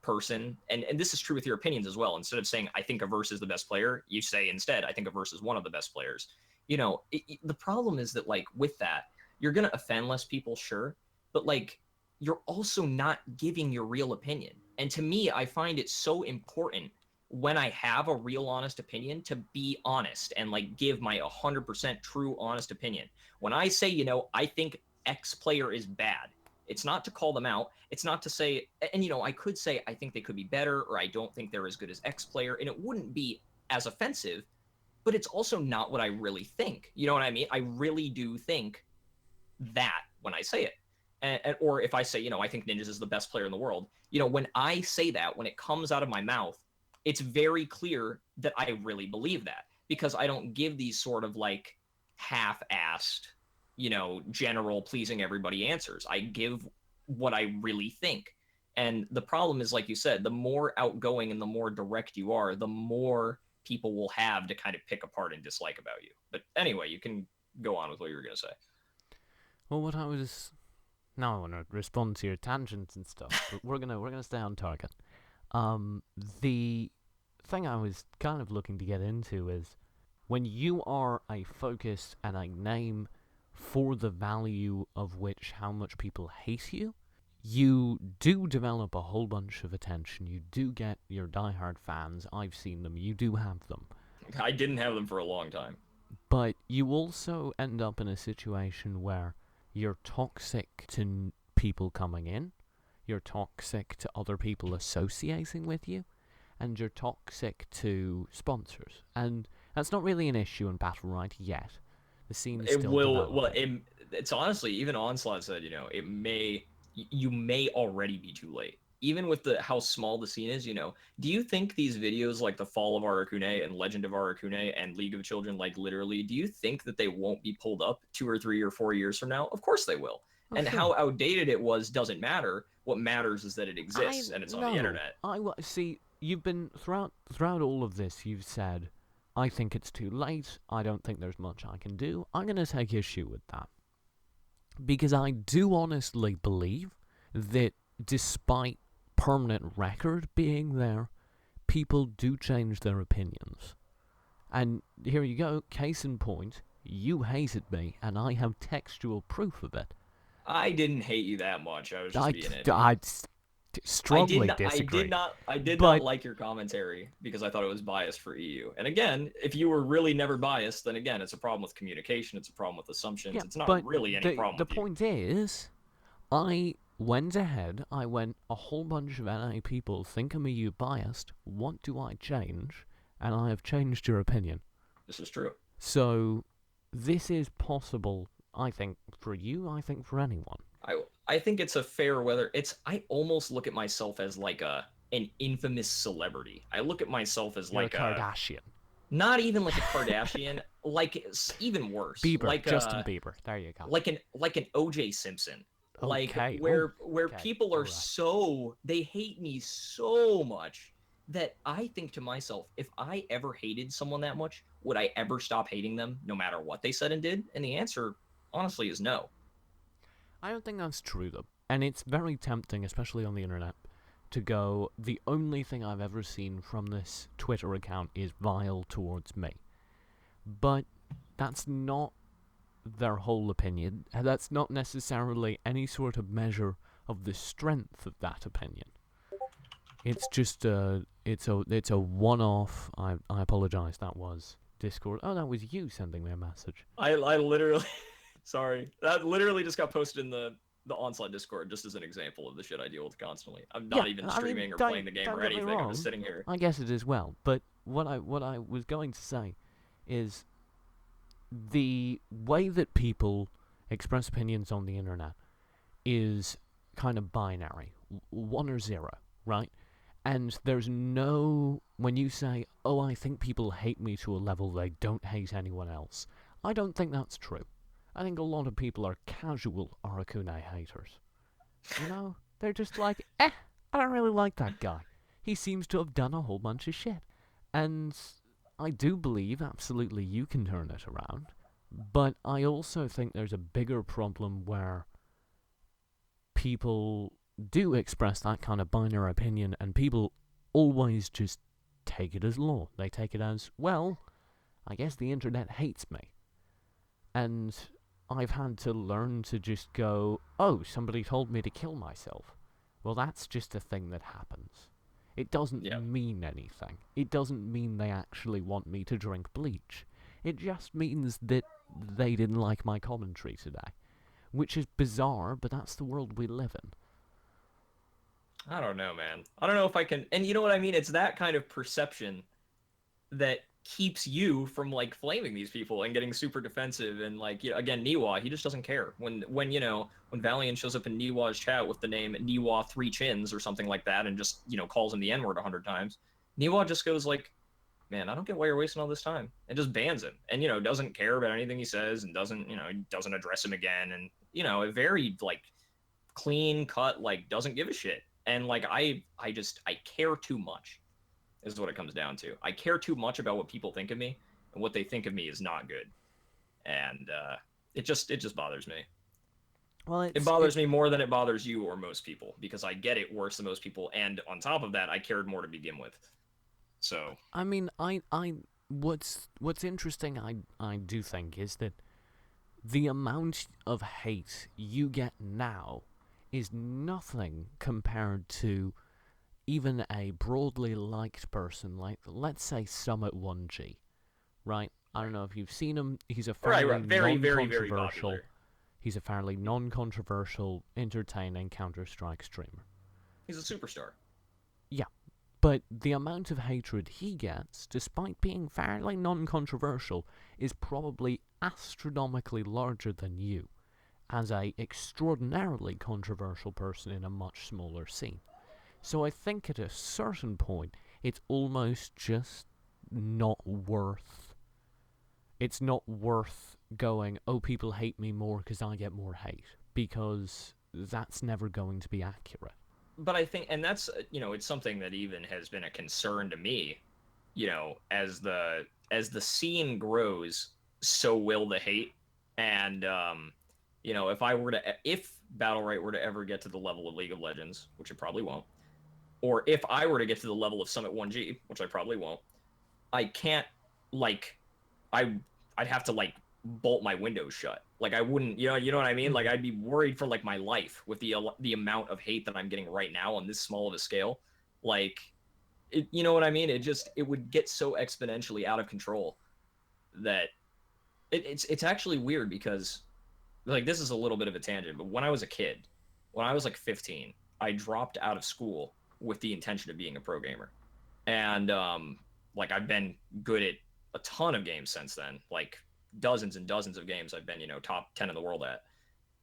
person, and this is true with your opinions as well. Instead of saying I think Averse is the best player, you say instead I think Averse is one of the best players. The problem is that like with that, you're gonna offend less people, sure, but like you're also not giving your real opinion. And to me, I find it so important when I have a real honest opinion to be honest and like give my 100% true honest opinion. When I say, I think X player is bad, it's not to call them out. It's not to say, and I could say I think they could be better, or I don't think they're as good as X player, and it wouldn't be as offensive, but it's also not what I really think. You know what I mean? I really do think that when I say it. Or if I say, I think Ninjas is the best player in the world, when I say that, when it comes out of my mouth, it's very clear that I really believe that, because I don't give these sort of like half-assed, general pleasing everybody answers. I give what I really think. And the problem is, like you said, the more outgoing and the more direct you are, the more people will have to kind of pick apart and dislike about you. But anyway, you can go on with what you were going to say. Well, what I was now I want to respond to your tangents and stuff, but we're gonna stay on target. The thing I was kind of looking to get into is when you are a focus and a name for the value of which how much people hate you, you do develop a whole bunch of attention. You do get your diehard fans. I've seen them. You do have them. I didn't have them for a long time. But you also end up in a situation where you're toxic to people coming in, you're toxic to other people associating with you, and you're toxic to sponsors. And that's not really an issue in Battlerite yet. The scene is It still will. Well, developing. it's honestly, even Onslaught said, it may, you may already be too late. even with the how small the scene is, do you think these videos like the Fall of Arakune and Legend of Arakune and League of Children, like literally, do you think that they won't be pulled up 2 or 3 or 4 years from now? Of course they will. Oh, And sure. how outdated it was doesn't matter. What matters is that it I exists and it's on the no. internet. See. You've been throughout all of this. You've said, "I think it's too late. I don't think there's much I can do." I'm gonna take issue with that because I do honestly believe that despite permanent record being there, people do change their opinions. And here you go, case in point, you hated me, and I have textual proof of it. I didn't hate you that much. I was just I, being iffy. I strongly disagree. I did not But like your commentary because I thought it was biased for EU. And again, if you were really never biased, then again, it's a problem with communication. It's a problem with assumptions. yeah, It's not but really any problem the with you. point is, I went ahead. I went a whole bunch of NA people think of me you biased. What do I change? And I have changed your opinion. This is true. So this is possible. I think for you. I think for anyone. I think it's a fair weather. I almost look at myself as like an infamous celebrity. I look at myself as You're a like a Kardashian. not even like a Kardashian, like even worse, Bieber, Justin Bieber. There you go. like an OJ Simpson, like Okay. where Okay. people are Right. so they hate me so much that I think to myself, if I ever hated someone that much, would I ever stop hating them no matter what they said and did? And the answer, honestly, is no. I don't think that's true though, and it's very tempting, especially on the internet, to go. The only thing I've ever seen from this Twitter account is vile towards me, but that's not their whole opinion. That's not necessarily any sort of measure of the strength of that opinion. It's just it's a one-off. I apologize. That was Discord. Oh, that was you sending me a message. I literally, sorry, that literally just got posted in the Onslaught Discord just as an example of the shit I deal with constantly. I'm Yeah, not even I mean, streaming or playing the game don't or get me anything. I'm wrong. just sitting here. I guess it is well, but what I was going to say is the way that people express opinions on the internet is kind of binary, one or zero, right? And there's no, when you say, oh, I think people hate me to a level they don't hate anyone else, I don't think that's true. I think a lot of people are casual Arakune haters. You know? They're just like, I don't really like that guy. He seems to have done a whole bunch of shit. And I do believe, absolutely, you can turn it around. But I also think there's a bigger problem where people do express that kind of binary opinion, and people always just take it as law. They take it as, well, I guess the internet hates me. And I've had to learn to just go, oh, somebody told me to kill myself. Well, that's just a thing that happens. It doesn't Yeah. mean anything. It doesn't mean they actually want me to drink bleach. It just means that they didn't like my commentary today. Which is bizarre, but that's the world we live in. I don't know, man. I don't know if I can. And you know what I mean? It's that kind of perception that keeps you from like flaming these people and getting super defensive and like again Niwa, he just doesn't care when Valiant shows up in Niwa's chat with the name Niwa Three Chins or something like that and just calls him the N-word 100 times. Niwa just goes like, man, I don't get why you're wasting all this time, and just bans him and doesn't care about anything he says and doesn't address him again, and a very like clean cut, like doesn't give a shit. And like I care too much is what it comes down to. I care too much about what people think of me, and what they think of me is not good. And it just bothers me. Well, It bothers me more than it bothers you or most people, because I get it worse than most people, and on top of that, I cared more to begin with. So I mean, what's interesting, I do think, is that the amount of hate you get now is nothing compared to even a broadly liked person like, let's say, Summit 1G, right? I don't know if you've seen him. He's a fairly very non-controversial. popular. He's a fairly non-controversial, entertaining Counter-Strike streamer. He's a superstar. Yeah, but the amount of hatred he gets, despite being fairly non-controversial, is probably astronomically larger than you, as a extraordinarily controversial person in a much smaller scene. So I think at a certain point, it's almost just not worth. It's not worth going, oh, people hate me more because I get more hate. Because that's never going to be accurate. But I think, and that's, it's something that even has been a concern to me, as the scene grows, so will the hate. And if Battlerite were to ever get to the level of League of Legends, which it probably won't, or if I were to get to the level of Summit 1G, which I probably won't, I can't, like, I I'd have to, like, bolt my windows shut. Like, I wouldn't, you know what I mean? Like, I'd be worried for, like, my life with the amount of hate that I'm getting right now on this small of a scale. Like, you know what I mean? It would get so exponentially out of control that it's actually weird because, like, this is a little bit of a tangent, but when I was a kid, when I was like 15, I dropped out of school with the intention of being a pro gamer. And like, I've been good at a ton of games since then, like dozens and dozens of games I've been, top 10 in the world at.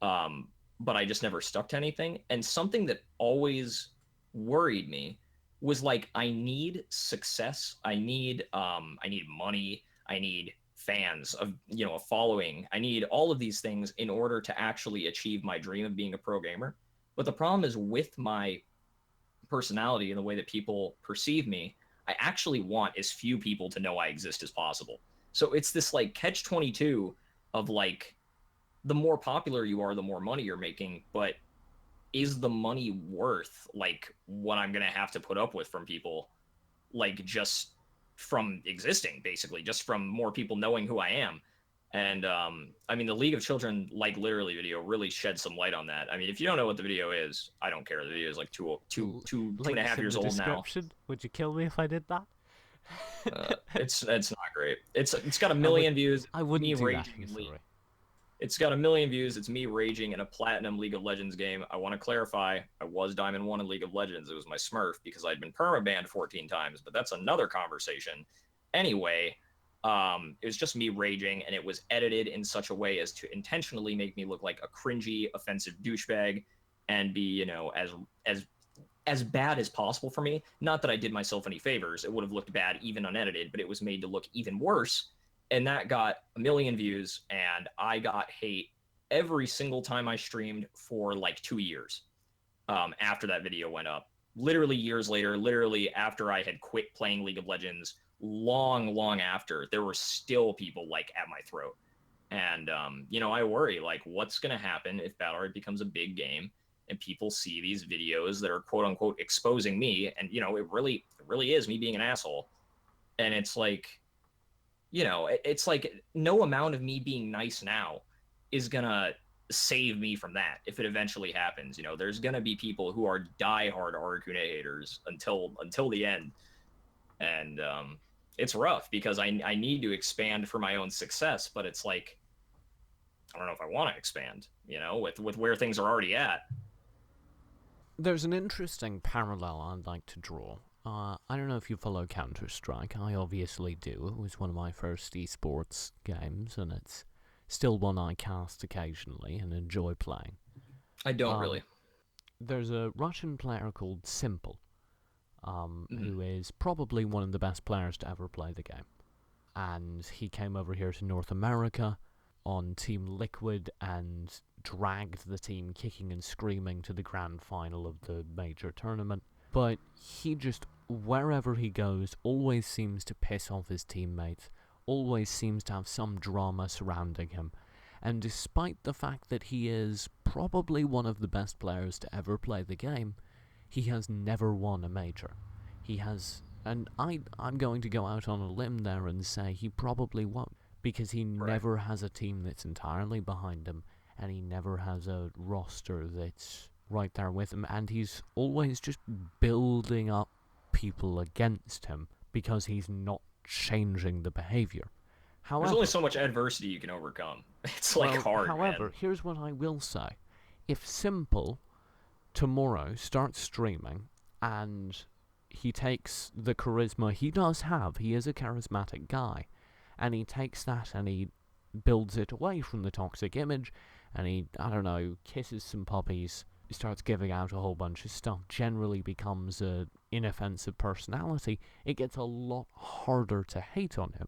But I just never stuck to anything. And something that always worried me was, like, I need success, I need money, I need fans, of a following, I need all of these things in order to actually achieve my dream of being a pro gamer. But the problem is, with my personality and the way that people perceive me, I actually want as few people to know I exist as possible. So it's this, like, catch 22 of, like, the more popular you are, the more money you're making, but is the money worth, like, what I'm going to have to put up with from people, like, just from existing, basically, just from more people knowing who I am. And I mean, the League of Children, like, literally video really shed some light on that. I mean, if you don't know what the video is, I don't care. The video is like two and a Links half in years the old now. description. Would you kill me if I did that? It's not great. It's got a I would. million views. I It's me wouldn't do that raging here, in League. sorry. It's got a million views. It's me raging in a platinum League of Legends game. I want to clarify, I was Diamond 1 in League of Legends. It was my Smurf because I'd been permabanned 14 times, but that's another conversation. Anyway, it was just me raging, and it was edited in such a way as to intentionally make me look like a cringy, offensive douchebag and be, as bad as possible for me. Not that I did myself any favors. It would have looked bad even unedited, but it was made to look even worse. And that got a million views, and I got hate every single time I streamed for like 2 years after that video went up. Literally years later, literally after I had quit playing League of Legends, long, long after, there were still people, like, at my throat. And I worry, like, what's going to happen if Battlerite becomes a big game and people see these videos that are quote unquote exposing me, and it really is me being an asshole. And it's like, it's like no amount of me being nice now is gonna save me from that if it eventually happens. There's gonna be people who are diehard Arakune haters until the end. And it's rough because I need to expand for my own success, but it's like, I don't know if I want to expand, with where things are already at. There's an interesting parallel I'd like to draw. I don't know if you follow Counter-Strike. I obviously do. It was one of my first eSports games, and it's still one I cast occasionally and enjoy playing. I don't Um, really. there's a Russian player called Simple, Mhm. who is probably one of the best players to ever play the game. And he came over here to North America on Team Liquid and dragged the team kicking and screaming to the grand final of the major tournament. But he just, wherever he goes, always seems to piss off his teammates, always seems to have some drama surrounding him. And despite the fact that he is probably one of the best players to ever play the game, he has never won a major. He has, and I'm going to go out on a limb there and say he probably won't, because he Right. never has a team that's entirely behind him, and he never has a roster that's right there with him, and he's always just building up people against him because he's not changing the behavior. There's only However, so much adversity you can overcome. It's, like, hard, man. here's what I will say. If Simple tomorrow starts streaming and he takes the charisma he does have, he is a charismatic guy, and he takes that and he builds it away from the toxic image, and he, I don't know, kisses some puppies, starts giving out a whole bunch of stuff, generally becomes a inoffensive personality, it gets a lot harder to hate on him,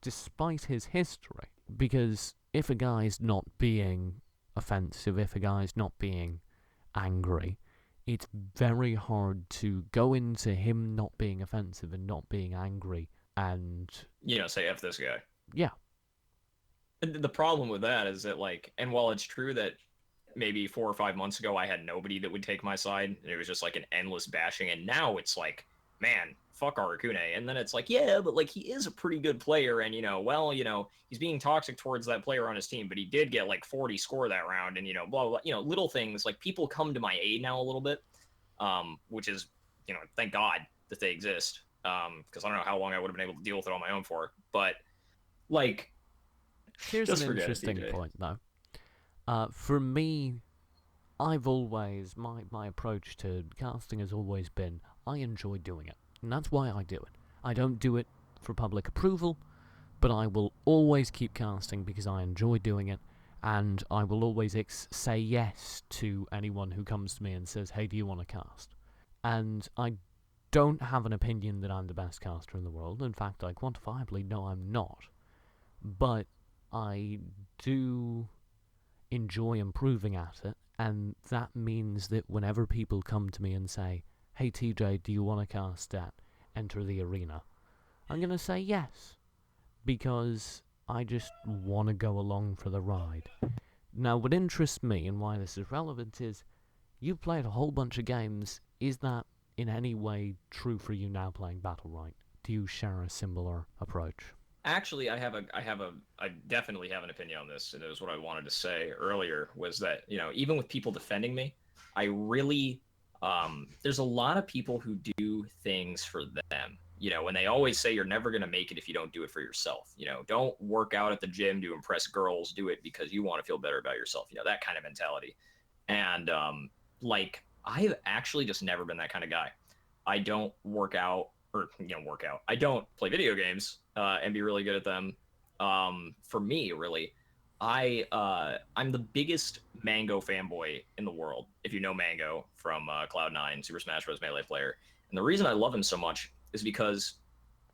despite his history. Because if a guy's not being offensive, if a guy's not being angry, it's very hard to go into him not being offensive and not being angry and, Say F this guy. yeah. And the problem with that is that, like, and while it's true that maybe 4 or 5 months ago I had nobody that would take my side, and it was just like an endless bashing, and now it's like, man, fuck Arakune. And then it's like, yeah, but like he is a pretty good player, and he's being toxic towards that player on his team, but he did get like 40 score that round, and blah blah, little things. Like, people come to my aid now a little bit, which is, thank God that they exist. Because I don't know how long I would have been able to deal with it on my own for. But like, Here's just an forget it, interesting DJ. point, though. For me, I've always, my approach to casting has always been, I enjoy doing it. And that's why I do it. I don't do it for public approval, but I will always keep casting because I enjoy doing it, and I will always say yes to anyone who comes to me and says, hey, do you want to cast? And I don't have an opinion that I'm the best caster in the world. In fact, I quantifiably know I'm not. But I do enjoy improving at it, and that means that whenever people come to me and say, hey TJ, do you want to cast at Enter the Arena? I'm going to say yes, because I just want to go along for the ride. Now, what interests me and why this is relevant is, you've played a whole bunch of games. Is that in any way true for you now playing Battlerite? Do you share a similar approach? Actually, I definitely have an opinion on this, and it was what I wanted to say earlier. Was that, even with people defending me, I really, there's a lot of people who do things for them. When they always say you're never gonna make it if you don't do it for yourself. Don't work out at the gym to impress girls. Do it because you want to feel better about yourself. That kind of mentality. And like, I've actually just never been that kind of guy. I don't work out, or work out. I don't play video games and be really good at them. For me, really, I'm the biggest Mango fanboy in the world. If you know Mango from Cloud9, Super Smash Bros. Melee player, and the reason I love him so much is because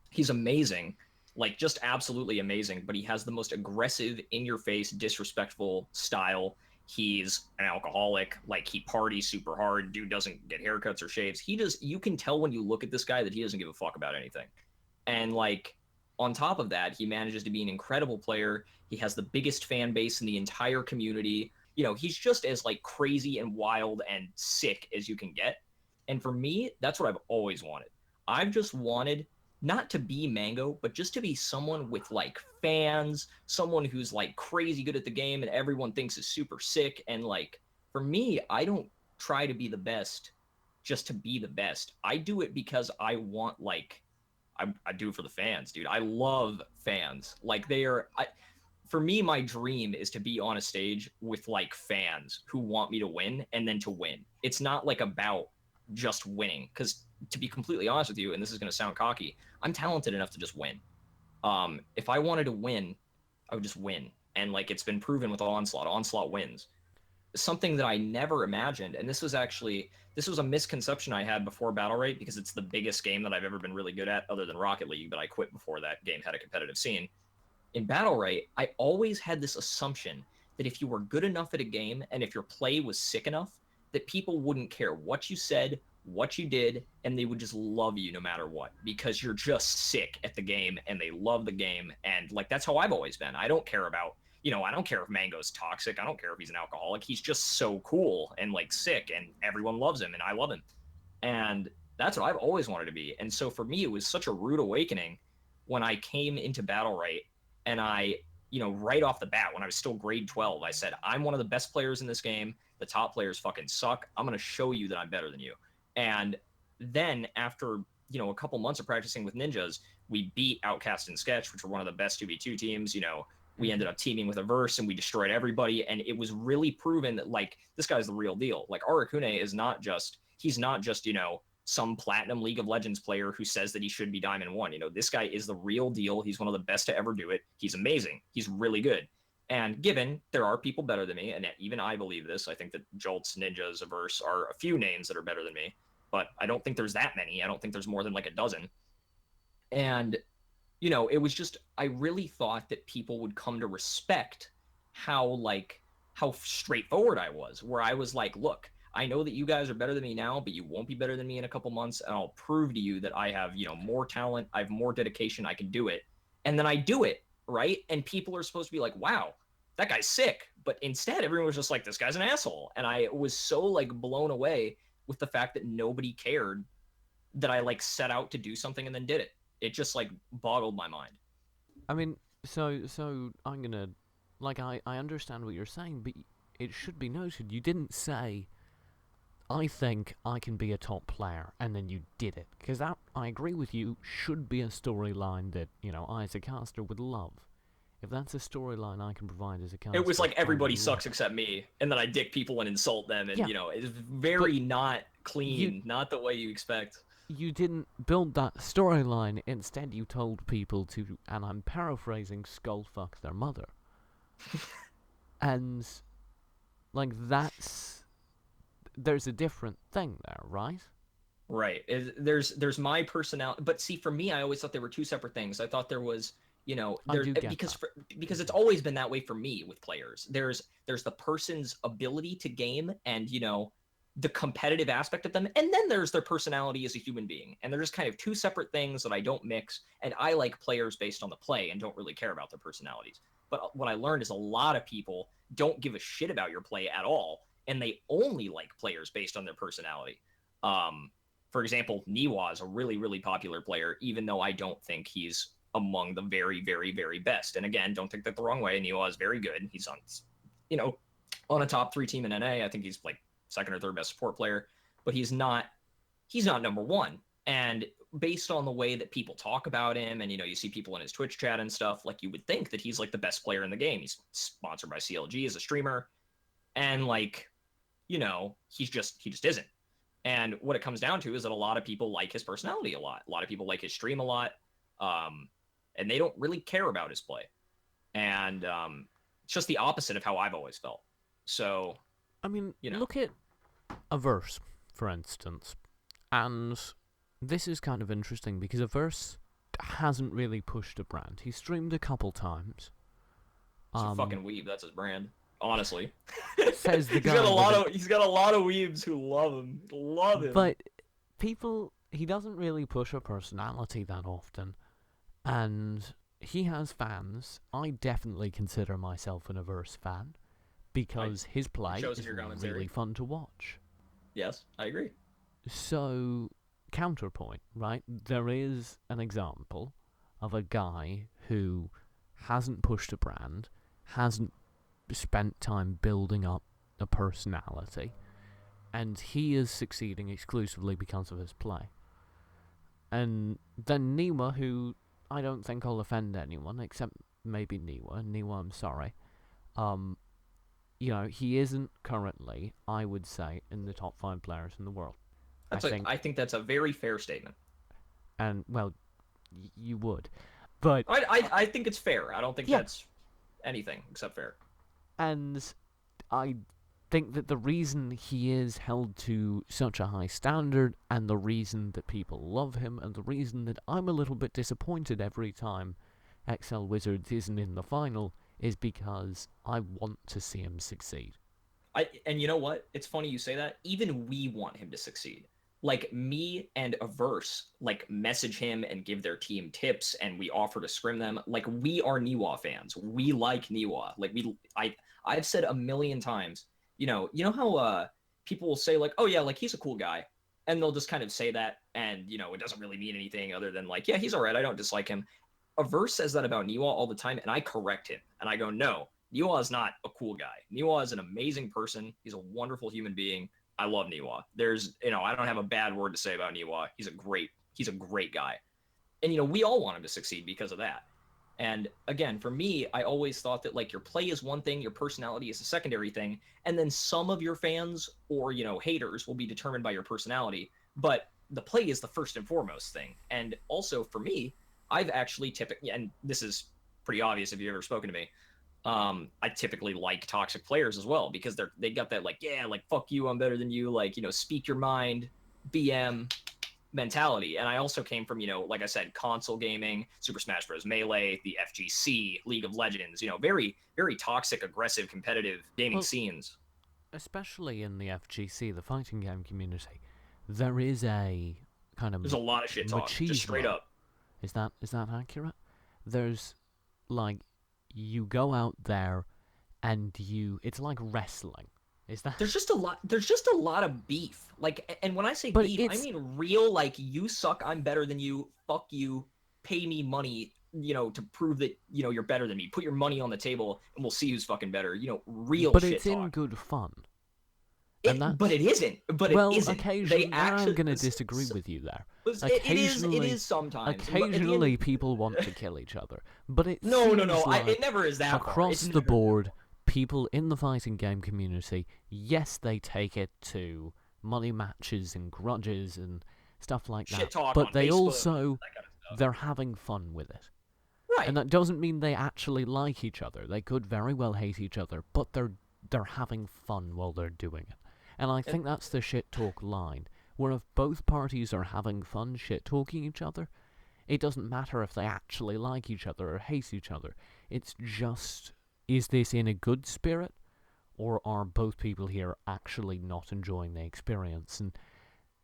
he's amazing, like, just absolutely amazing. But he has the most aggressive, in-your-face, disrespectful style. He's an alcoholic. Like, he parties super hard. Dude doesn't get haircuts or shaves. He does. You can tell when you look at this guy that he doesn't give a fuck about anything. And like, on top of that, he manages to be an incredible player. He has the biggest fan base in the entire community. He's just as like crazy and wild and sick as you can get. And for me, that's what I've always wanted. I've just wanted not to be Mango, but just to be someone with like fans, someone who's like crazy good at the game and everyone thinks is super sick. And like, for me, I don't try to be the best just to be the best. I do it because I want, like, I do it for the fans, dude. I love fans. Like, for me, my dream is to be on a stage with like fans who want me to win and then to win. It's not like about just winning, because to be completely honest with you, and this is going to sound cocky, I'm talented enough to just win. If I wanted to win, I would just win. And like, it's been proven with Onslaught. Onslaught wins. Something that I never imagined, and this was a misconception I had before Battlerite, because it's the biggest game that I've ever been really good at, other than Rocket League, but I quit before that game had a competitive scene. In Battlerite, I always had this assumption that if you were good enough at a game and if your play was sick enough, that people wouldn't care what you said, what you did, and they would just love you no matter what, because you're just sick at the game and they love the game. And like, that's how I've always been. I don't care about, I don't care if Mango's toxic. I don't care if he's an alcoholic. He's just so cool and like sick, and everyone loves him and I love him. And that's what I've always wanted to be. And so for me, it was such a rude awakening when I came into Battlerite, and I, right off the bat, when I was still grade 12, I said, I'm one of the best players in this game. The top players fucking suck. I'm going to show you that I'm better than you. And then after, a couple months of practicing with ninjas, we beat Outcast and Sketch, which were one of the best 2v2 teams. We ended up teaming with Averse and we destroyed everybody. And it was really proven that, like, this guy's the real deal. Like, Arakune is not just, he's not just, some platinum League of Legends player who says that he should be Diamond 1. This guy is the real deal. He's one of the best to ever do it. He's amazing. He's really good. And given there are people better than me, and even I believe this, I think that Jolts, Ninjas, Averse are a few names that are better than me, but I don't think there's that many. I don't think there's more than like a dozen. And it was just I really thought that people would come to respect how straightforward I was, where I was like, look, I know that you guys are better than me now, but you won't be better than me in a couple months, and I'll prove to you that I have, more talent, I have more dedication, I can do it. And then I do it, right? And people are supposed to be like, wow, that guy's sick. But instead, everyone was just like, this guy's an asshole. And I was so like blown away with the fact that nobody cared that I like set out to do something and then did it. It just like boggled my mind. I mean, so I'm gonna, like, I understand what you're saying, but it should be noted you didn't say, I think I can be a top player, and then you did it. Because that, I agree with you, should be a storyline that, I as a caster would love. If that's a storyline I can provide as a caster, It was like I everybody would sucks love. except me, and then I dick people and insult them, and Yeah, it's but very not you clean, not the way you expect. you didn't build that storyline. Instead, you told people to, and I'm paraphrasing, skullfuck their mother. And, like, there's a different thing there, right? Right. There's my personality, but see, for me, I always thought there were two separate things. I thought there was, I there do get because that. because it's always been that way for me with players. There's the person's ability to game and the competitive aspect of them, and then there's their personality as a human being, and they're just kind of two separate things that I don't mix. And I like players based on the play and don't really care about their personalities. But what I learned is a lot of people don't give a shit about your play at all, and they only like players based on their personality. Um, for example, Niwa is a really, really popular player, even though I don't think he's among the very, very, very best. And again, don't take that the wrong way. Niwa is very good. He's you know, on a top 3 team in NA. I think he's like second or third best support player, but he's not number one. And based on the way that people talk about him, and you see people in his Twitch chat and stuff, like you would think that he's like the best player in the game. He's sponsored by CLG as a streamer, and like he just isn't. And what it comes down to is that a lot of people like his personality a lot. A lot of people like his stream a lot, um, and they don't really care about his play. And it's just the opposite of how I've always felt. So, I mean, you know, look at Averse, for instance, and this is kind of interesting because Averse hasn't really pushed a brand. He streamed a couple times. he's a Um, fucking weeb. That's his brand. Honestly, says the he's got guy a with lot an. of he's got a lot of weebs who love him. Love him. But he doesn't really push a personality that often, and he has fans. I definitely consider myself an Averse fan I because his It play shows in is your really commentary. fun to watch. Yes, I agree. So, counterpoint, right? There is an example of a guy who hasn't pushed a brand, hasn't spent time building up a personality, and he is succeeding exclusively because of his play. And then Niwa, who I don't think I'll offend anyone except maybe Niwa. Niwa, I'm sorry. Um, he isn't currently, I would say, in the top 5 players in the world. I I think, think that's a very fair statement. and well, you would, but I think it's fair. I don't think yeah, that's anything except fair. and I think that the reason he is held to such a high standard, and the reason that people love him, and the reason that I'm a little bit disappointed every time XL Wizards isn't in the final, is because I want to see him succeed. And you know what? It's funny you say that. Even we want him to succeed. Like me and Averse, like message him and give their team tips, and we offer to scrim them. Like we are Niwa fans. We like Niwa. Like I've said a million times. You know how people will say like, oh yeah, like he's a cool guy, and they'll just kind of say that, and it doesn't really mean anything other than like, yeah, he's all right. I don't dislike him. Averse says that about Niwa all the time, and I correct him, and I go, no, Niwa is not a cool guy. Niwa is an amazing person. He's a wonderful human being. I love Niwa. I don't have a bad word to say about Niwa. He's a great guy. And we all want him to succeed because of that. And again, for me, I always thought that like your play is one thing, your personality is a secondary thing, and then some of your fans or haters will be determined by your personality, but the play is the first and foremost thing. And also for me, I've actually typically, and this is pretty obvious if you've ever spoken to me, I typically like toxic players as well because they got that like, yeah, like fuck you, I'm better than you, like, speak your mind, BM mentality. And I also came from, like I said, console gaming, Super Smash Bros. Melee, the FGC, League of Legends, very, very toxic, aggressive, competitive gaming Well, scenes. especially in the FGC, the fighting game community, there is a kind of There's a lot of shit talk, just straight machismo. up. Is that accurate? There's like you go out there and it's like wrestling. Is that? There's just a lot of beef. Like, and when I say But beef, I it's mean real, like, you suck, I'm better than you, fuck you, pay me money, to prove that, you're better than me. Put your money on the table and we'll see who's fucking better. Real but shit it's in talk. good fun, and But that's it isn't. But it well, isn't. They occasionally I'm actually gonna disagree with you there. it is sometimes. But at the end, Occasionally people want to kill each other, but it no, no, no. seems It like never is that far. It's across the never that board, far. people in the fighting game community, yes, they take it to money matches and grudges and stuff like Shit that, talk but on they Facebook, also that kind of stuff. they're having fun with it. And Right. that doesn't mean they actually like each other. They could very well hate each other, but they're having fun while they're doing it. And I And think that's the shit talk line. Where if both parties are having fun shit talking each other, it doesn't matter if they actually like each other or hate each other. It's just, is this in a good spirit, or are both people here actually not enjoying the experience? And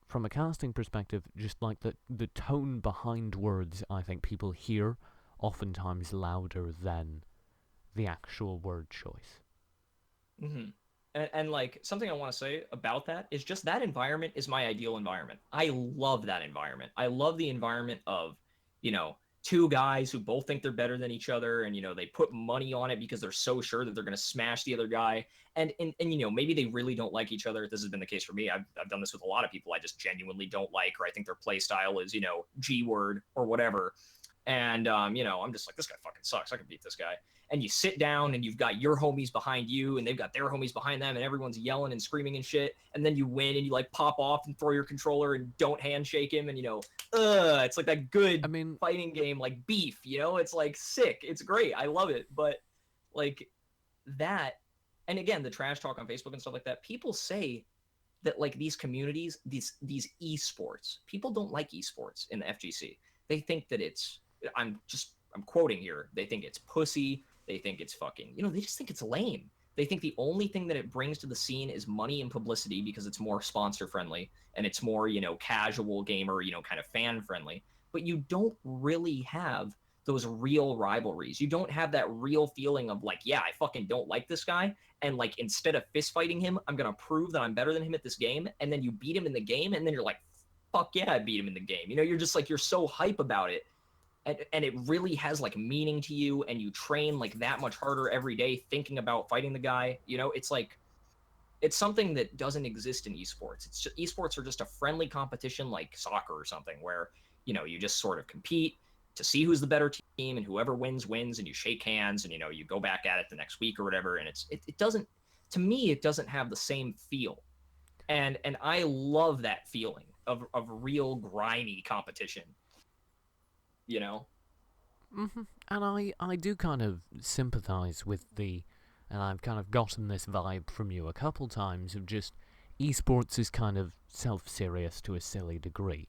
from a casting perspective, just like the tone behind words, I think people hear oftentimes louder than the actual word choice. hmm and like, something I want to say about that is just that environment is my ideal environment. I love that environment. I love the environment of, two guys who both think they're better than each other, and they put money on it because they're so sure that they're going to smash the other guy. And maybe they really don't like each other. This has been the case for me. I've done this with a lot of people I just genuinely don't like, or I think their play style is, G word or whatever. And I'm just like, this guy fucking sucks. I can beat this guy. And you sit down and you've got your homies behind you and they've got their homies behind them and everyone's yelling and screaming and shit. And then you win and you like pop off and throw your controller and don't handshake him, and it's like that I good mean, fighting game, like beef, it's like sick. It's great. I love it. But like that, and again, the trash talk on Facebook and stuff like that, people say that, like, these communities, these esports, people don't like esports in the FGC. They think that I'm quoting here. They think it's pussy. They think it's fucking, they just think it's lame. They think the only thing that it brings to the scene is money and publicity because it's more sponsor friendly and it's more, casual gamer, kind of fan friendly. But you don't really have those real rivalries. You don't have that real feeling of like, yeah, I fucking don't like this guy. And like, instead of fist fighting him, I'm going to prove that I'm better than him at this game. And then you beat him in the game. And then you're like, fuck yeah, I beat him in the game. You're just like, you're so hype about it, and it really has like meaning to you, and you train like that much harder every day thinking about fighting the guy. It's like, it's something that doesn't exist in esports. It's just, esports are just a friendly competition like soccer or something where, you just sort of compete to see who's the better team, and whoever wins wins, and you shake hands, and you go back at it the next week or whatever. And it doesn't, to me, it doesn't have the same feel. And I love that feeling of real grimy competition, you know and I do kind of sympathise with and I've kind of gotten this vibe from you a couple times of just esports is kind of self-serious to a silly degree,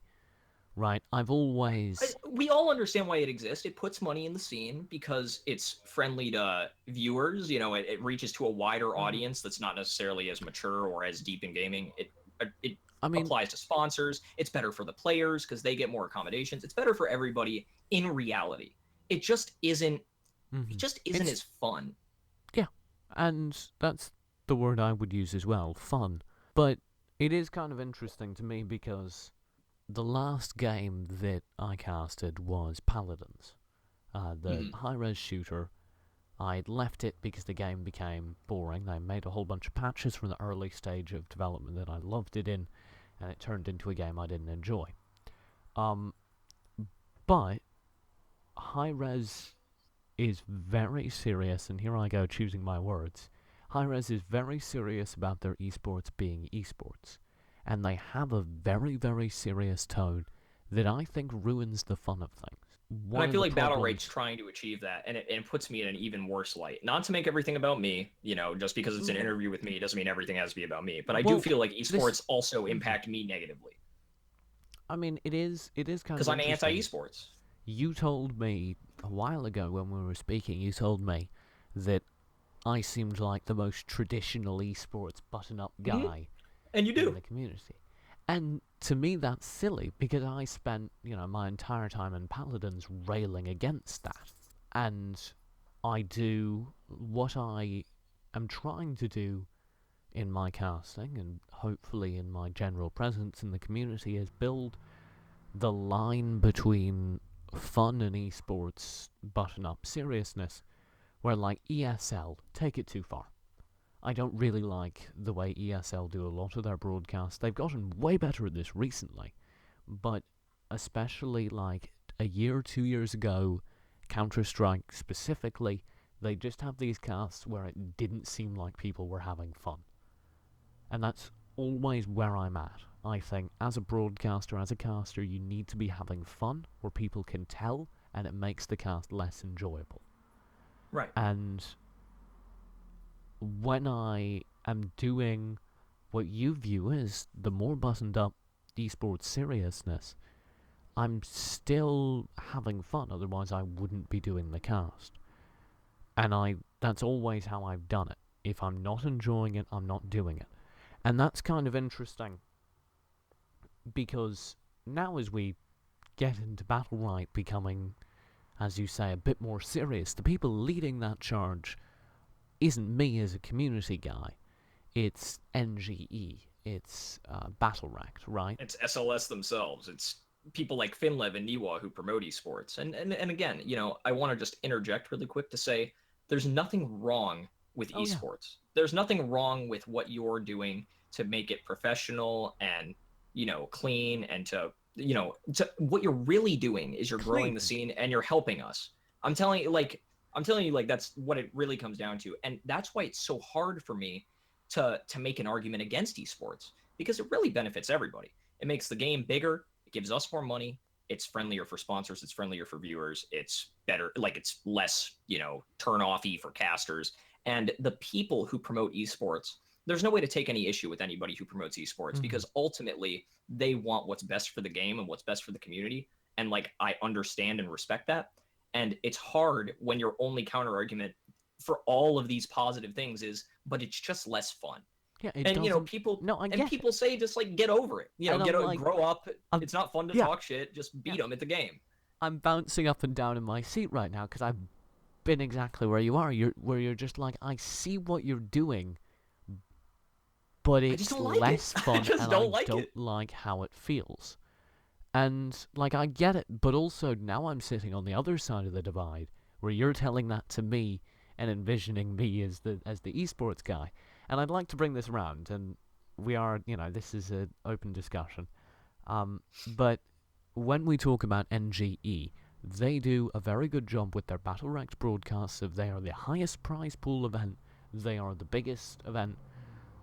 right? I've always, we all understand why it exists. It puts money in the scene because it's friendly to viewers. It reaches to a wider Mhm. audience that's not necessarily as mature or as deep in gaming. It I mean, applies to sponsors. It's better for the players because they get more accommodations. It's better for everybody in reality. It just isn't. It mhm. just isn't It's as fun. yeah, and that's the word I would use as well, fun. But it is kind of interesting to me because the last game that I casted was Paladins, the Mhm. high-res shooter. I'd left it because the game became boring. They made a whole bunch of patches from the early stage of development that I loved it in, and it turned into a game I didn't enjoy. Um, but high res is very serious, and here I go choosing my words. High res is very serious about their esports being esports, and they have a very, very serious tone that I think ruins the fun of things. And one I of feel the like Battlerite's problems. trying to achieve that, and it puts me in an even worse light. Not to make everything about me, just because it's an Mm, interview with me doesn't mean everything has to be about me. But I do well, feel like this. esports also Mhm. impact me negatively I mean, it is kind because of I'm interesting. anti-esports. You told me a while ago when we were speaking. You told me that I seemed like the most traditional esports button-up Hmm. guy And you in do. the community. And to me, that's silly because I spent, my entire time in Paladins railing against that. And I do what I am trying to do in my casting and hopefully in my general presence in the community is build the line between fun and esports button up seriousness, where like ESL take it too far. I don't really like the way ESL do a lot of their broadcasts. They've gotten way better at this recently, but especially like a year or 2 years ago, Counter Strike specifically, they just have these casts where it didn't seem like people were having fun. And that's always where I'm at. I think as a broadcaster, as a caster, you need to be having fun where people can tell and it makes the cast less enjoyable. Right. And when I am doing what you view as the more buttoned up esports seriousness, I'm still having fun, otherwise I wouldn't be doing the cast. And that's always how I've done it. If I'm not enjoying it, I'm not doing it. And that's kind of interesting because now as we get into Battlerite becoming, as you say, a bit more serious, the people leading that charge isn't me as a community guy. It's NGE. It's Battlerite, right? It's SLS themselves. It's people like Finlev and Niwa who promote esports. And again, I want to just interject really quick to say there's nothing wrong with Oh yeah, esports. There's nothing wrong with what you're doing to make it professional and, clean and to what you're really doing is you're growing the clean. scene and you're helping us. I'm telling you like that's what it really comes down to. And that's why it's so hard for me to make an argument against esports because it really benefits everybody. It makes the game bigger. It gives us more money. It's friendlier for sponsors. It's friendlier for viewers. It's better, like it's less, turn offy for casters. And the people who promote esports, there's no way to take any issue with anybody who promotes esports Mm-hmm. because ultimately they want what's best for the game and what's best for the community. And like I understand and respect that. And it's hard when your only counter argument for all of these positive things is, but it's just less fun. Yeah, it And doesn't. people No, I get it, say just like get over it. and I'm like, Grow up. I'm, It's not fun to yeah, talk shit. Just yeah. beat them at the game. I'm bouncing up and down in my seat right now because I've been exactly where you are. You're just like, I see what you're doing, but I just it's don't like it. less I fun, just and I don't like don't it. like how it feels. And like I get it, but also now I'm sitting on the other side of the divide where you're telling that to me and envisioning me as the esports guy. And I'd like to bring this around, and we are, this is an open discussion. But when we talk about NGE, they do a very good job with their Battlerite broadcasts. If they are the highest prize pool event, they are the biggest event.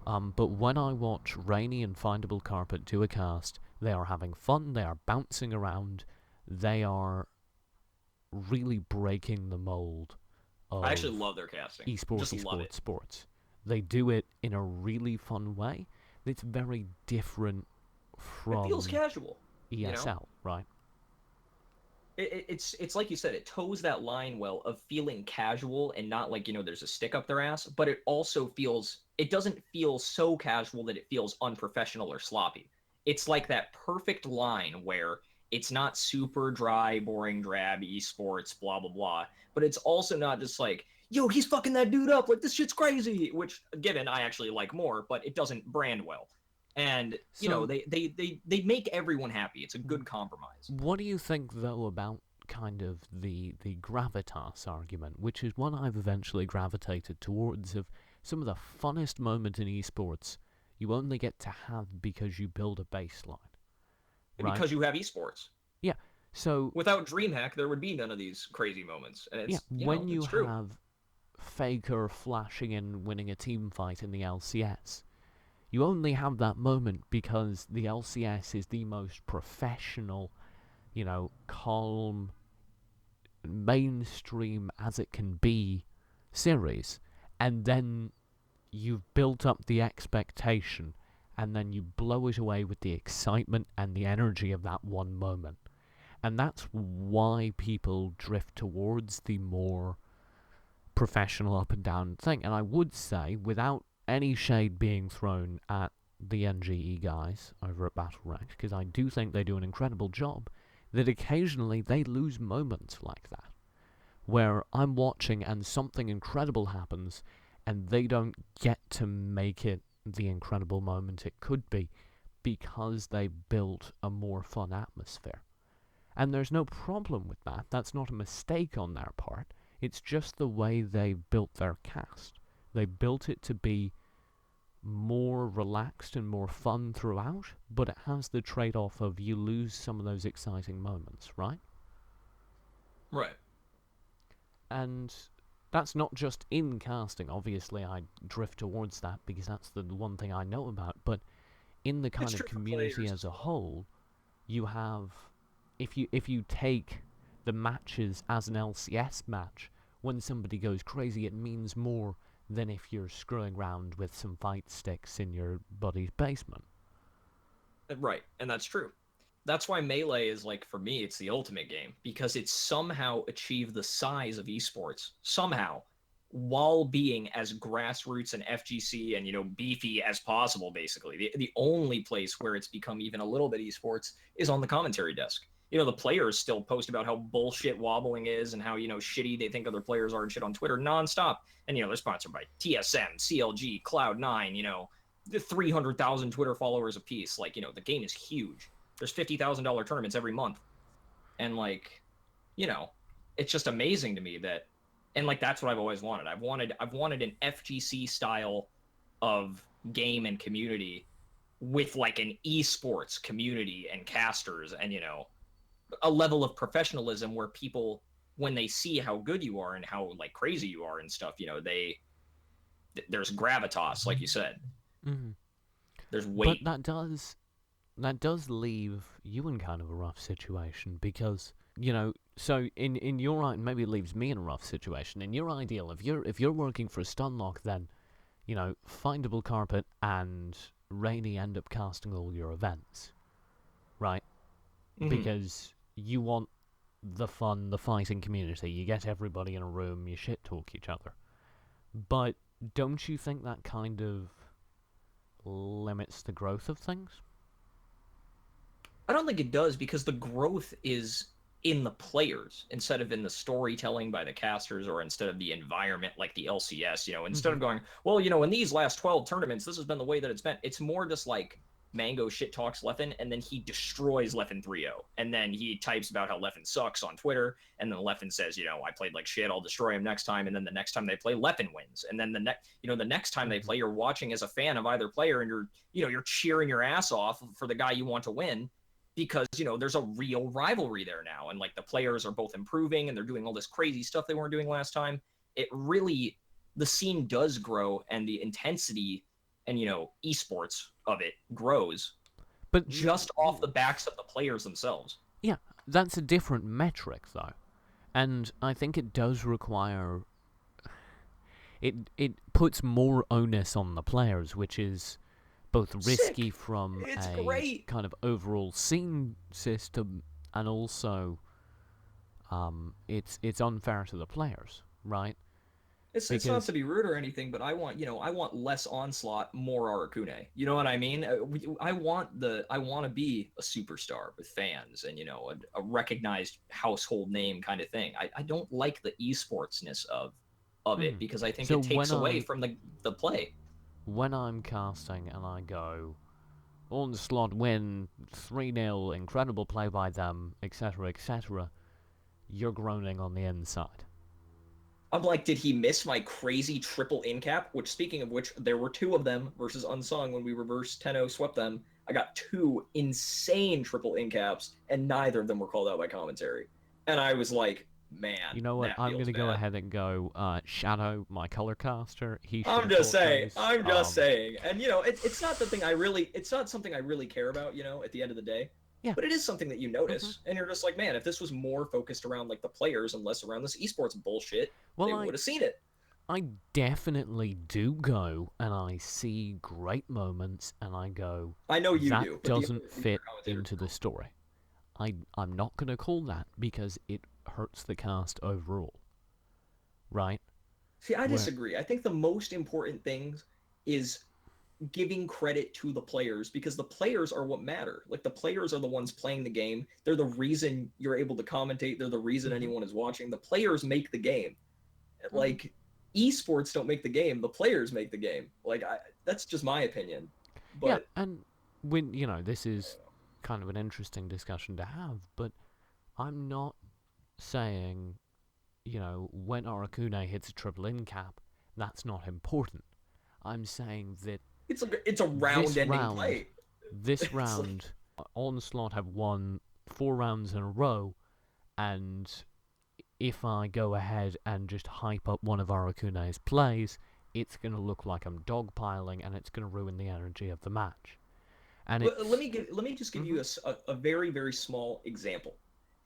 But when I watch Rainy and Findable Carpet do a cast, they are having fun, they are bouncing around, they are really breaking the mold I actually of love their casting. Just esporty love it. sports. They do it in a really fun way. It's very different It feels from casual. You know, ESL, right? it's like you said. It toes that line well of feeling casual and not like there's a stick up their ass. But it also feels. It doesn't feel so casual that it feels unprofessional or sloppy. It's like that perfect line where it's not super dry, boring, drab esports, blah blah blah. But it's also not just like, yo, he's fucking that dude up, like this shit's crazy. Which, given, I actually like more, but it doesn't brand well. And So, they make everyone happy. It's a good compromise. what do you think, though, about kind of the gravitas argument, which is one I've eventually gravitated towards, of some of the funnest moments in esports you only get to have because you build a baseline, right? Because you have esports. Yeah. So, Without DreamHack, there would be none of these crazy moments, and yeah, it's when you it's true. have Faker flashing and winning a team fight in the LCS, you only have that moment because the LCS is the most professional, calm, mainstream as it can be series, and then you've built up the expectation, and then you blow it away with the excitement and the energy of that one moment. And that's why people drift towards the more professional up and down thing. And I would say, without any shade being thrown at the NGE guys over at Battlerite, because I do think they do an incredible job, that occasionally they lose moments like that, where I'm watching and something incredible happens, and they don't get to make it the incredible moment it could be, because they built a more fun atmosphere. And there's no problem with that. That's not a mistake on their part. It's just the way they built their cast. They built it to be more relaxed and more fun throughout, but it has the trade-off of you lose some of those exciting moments, right? Right. And that's not just in casting. Obviously, I drift towards that because that's the one thing I know about. But in the kind of community as a whole, you have, if you take the matches as an LCS match, when somebody goes crazy, it means more than if you're screwing around with some fight sticks in your buddy's basement. Right, and that's true. That's why Melee is, like, for me, it's the ultimate game, because it's somehow achieved the size of esports, somehow, while being as grassroots and FGC and, beefy as possible, basically. The only place where it's become even a little bit esports is on the commentary desk. The players still post about how bullshit wobbling is and how, shitty they think other players are and shit on Twitter nonstop. And, they're sponsored by TSM, CLG, Cloud9, the 300,000 Twitter followers apiece. Like, the game is huge. There's $50,000 tournaments every month. And, like, it's just amazing to me that, and, like, that's what I've always wanted. I've wanted an FGC style of game and community with, like, an esports community and casters and, a level of professionalism where people, when they see how good you are and how, like, crazy you are and stuff, there's gravitas, like you said. Mm-hmm. There's weight. But that does leave you in kind of a rough situation because, so in your, maybe it leaves me in a rough situation. In your ideal, if you're working for a Stunlock, then, findable carpet and Rainy end up casting all your events, right? Mm-hmm. Because you want the fun, the fighting community. You get everybody in a room, you shit talk each other. But don't you think that kind of limits the growth of things? I don't think it does, because the growth is in the players instead of in the storytelling by the casters, or instead of the environment like the LCS, instead of going, well, in these last 12 tournaments, this has been the way that it's been. It's more just like Mango shit talks Leffen, and then he destroys Leffen 3-0. And then he types about how Leffen sucks on Twitter, and then Leffen says, I played like shit, I'll destroy him next time. And then the next time they play, Leffen wins. And then the next time they play, you're watching as a fan of either player, and you're cheering your ass off for the guy you want to win, because there's a real rivalry there now, and, like, the players are both improving and they're doing all this crazy stuff they weren't doing last time. It really, the scene does grow, and the intensity and esports of it grows, but just off the backs of the players themselves. Yeah, that's a different metric though, and I think it does require, it puts more onus on the players, which is both risky from great kind of overall scene system, and also it's unfair to the players, right? It's not to be rude or anything, but I want less Onslaught, more Arakune. You know what I mean? I want to be a superstar with fans and, a recognized household name kind of thing. I don't like the esportsness of it, because I think it takes away from the play. When I'm casting and I go, Onslaught win 3-0, incredible play by them, etc., etc., you're groaning on the inside. I'm like, did he miss my crazy triple in-cap? Which, speaking of which, there were two of them versus Unsung when we reverse 10-0 swept them. I got two insane triple in-caps, and neither of them were called out by commentary. And I was like, man, you know what? I'm going to go ahead and go Shadow, my color caster. I'm just saying. And it's not something I really care about. At the end of the day, Yeah. but it is something that you Hmm. notice, and you're just like, man, if this was more focused around like the players and less around this esports bullshit, Well, they would have seen it. I definitely do go and I see great moments and I go, I know you that do, but doesn't the other fit commentators into the don't. story. I'm not going to call that because it hurts the cast overall, right? See, I Where, disagree. I think the most important things is giving credit to the players, because the players are what matter. Like, the players are the ones playing the game. They're the reason you're able to commentate. They're the reason hmm anyone is watching. The players make the game. hmm Like, esports don't make the game. The players make the game. Like, that's just my opinion. yeah, But and when, this is kind of an interesting discussion to have, but I'm not saying, when Arakune hits a triple in cap, that's not important. I'm saying that it's a this round-ending round, play. this It's like, round, Onslaught have won 4 rounds in a row, and if I go ahead and just hype up one of Arakune's plays, it's going to look like I'm dogpiling, and it's going to ruin the energy of the match. And let it's. me just give Mm-hmm, you a very very small example.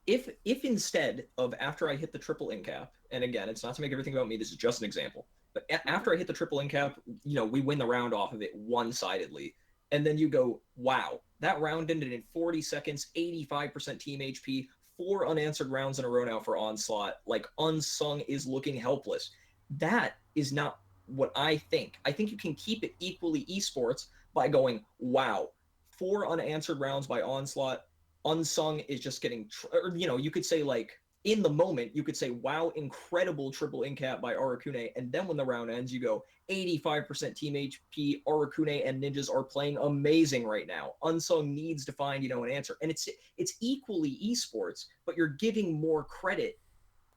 If instead of, after I hit the triple in cap, and again, it's not to make everything about me, this is just an example, but mm-hmm. after I hit the triple in cap, we win the round off of it one-sidedly, and then you go, wow, that round ended in 40 seconds, 85% team HP, 4 unanswered rounds in a row now for Onslaught. Like, Unsung is looking helpless. That is not what I think. I think you can keep it equally esports by going, wow, 4 unanswered rounds by Onslaught. Unsung is just getting, or, you could say, like, in the moment, you could say, wow, incredible triple incap by Arakune. And then when the round ends, you go, 85% team HP. Arakune and Ninjas are playing amazing right now. Unsung needs to find, an answer. And it's equally esports, but you're giving more credit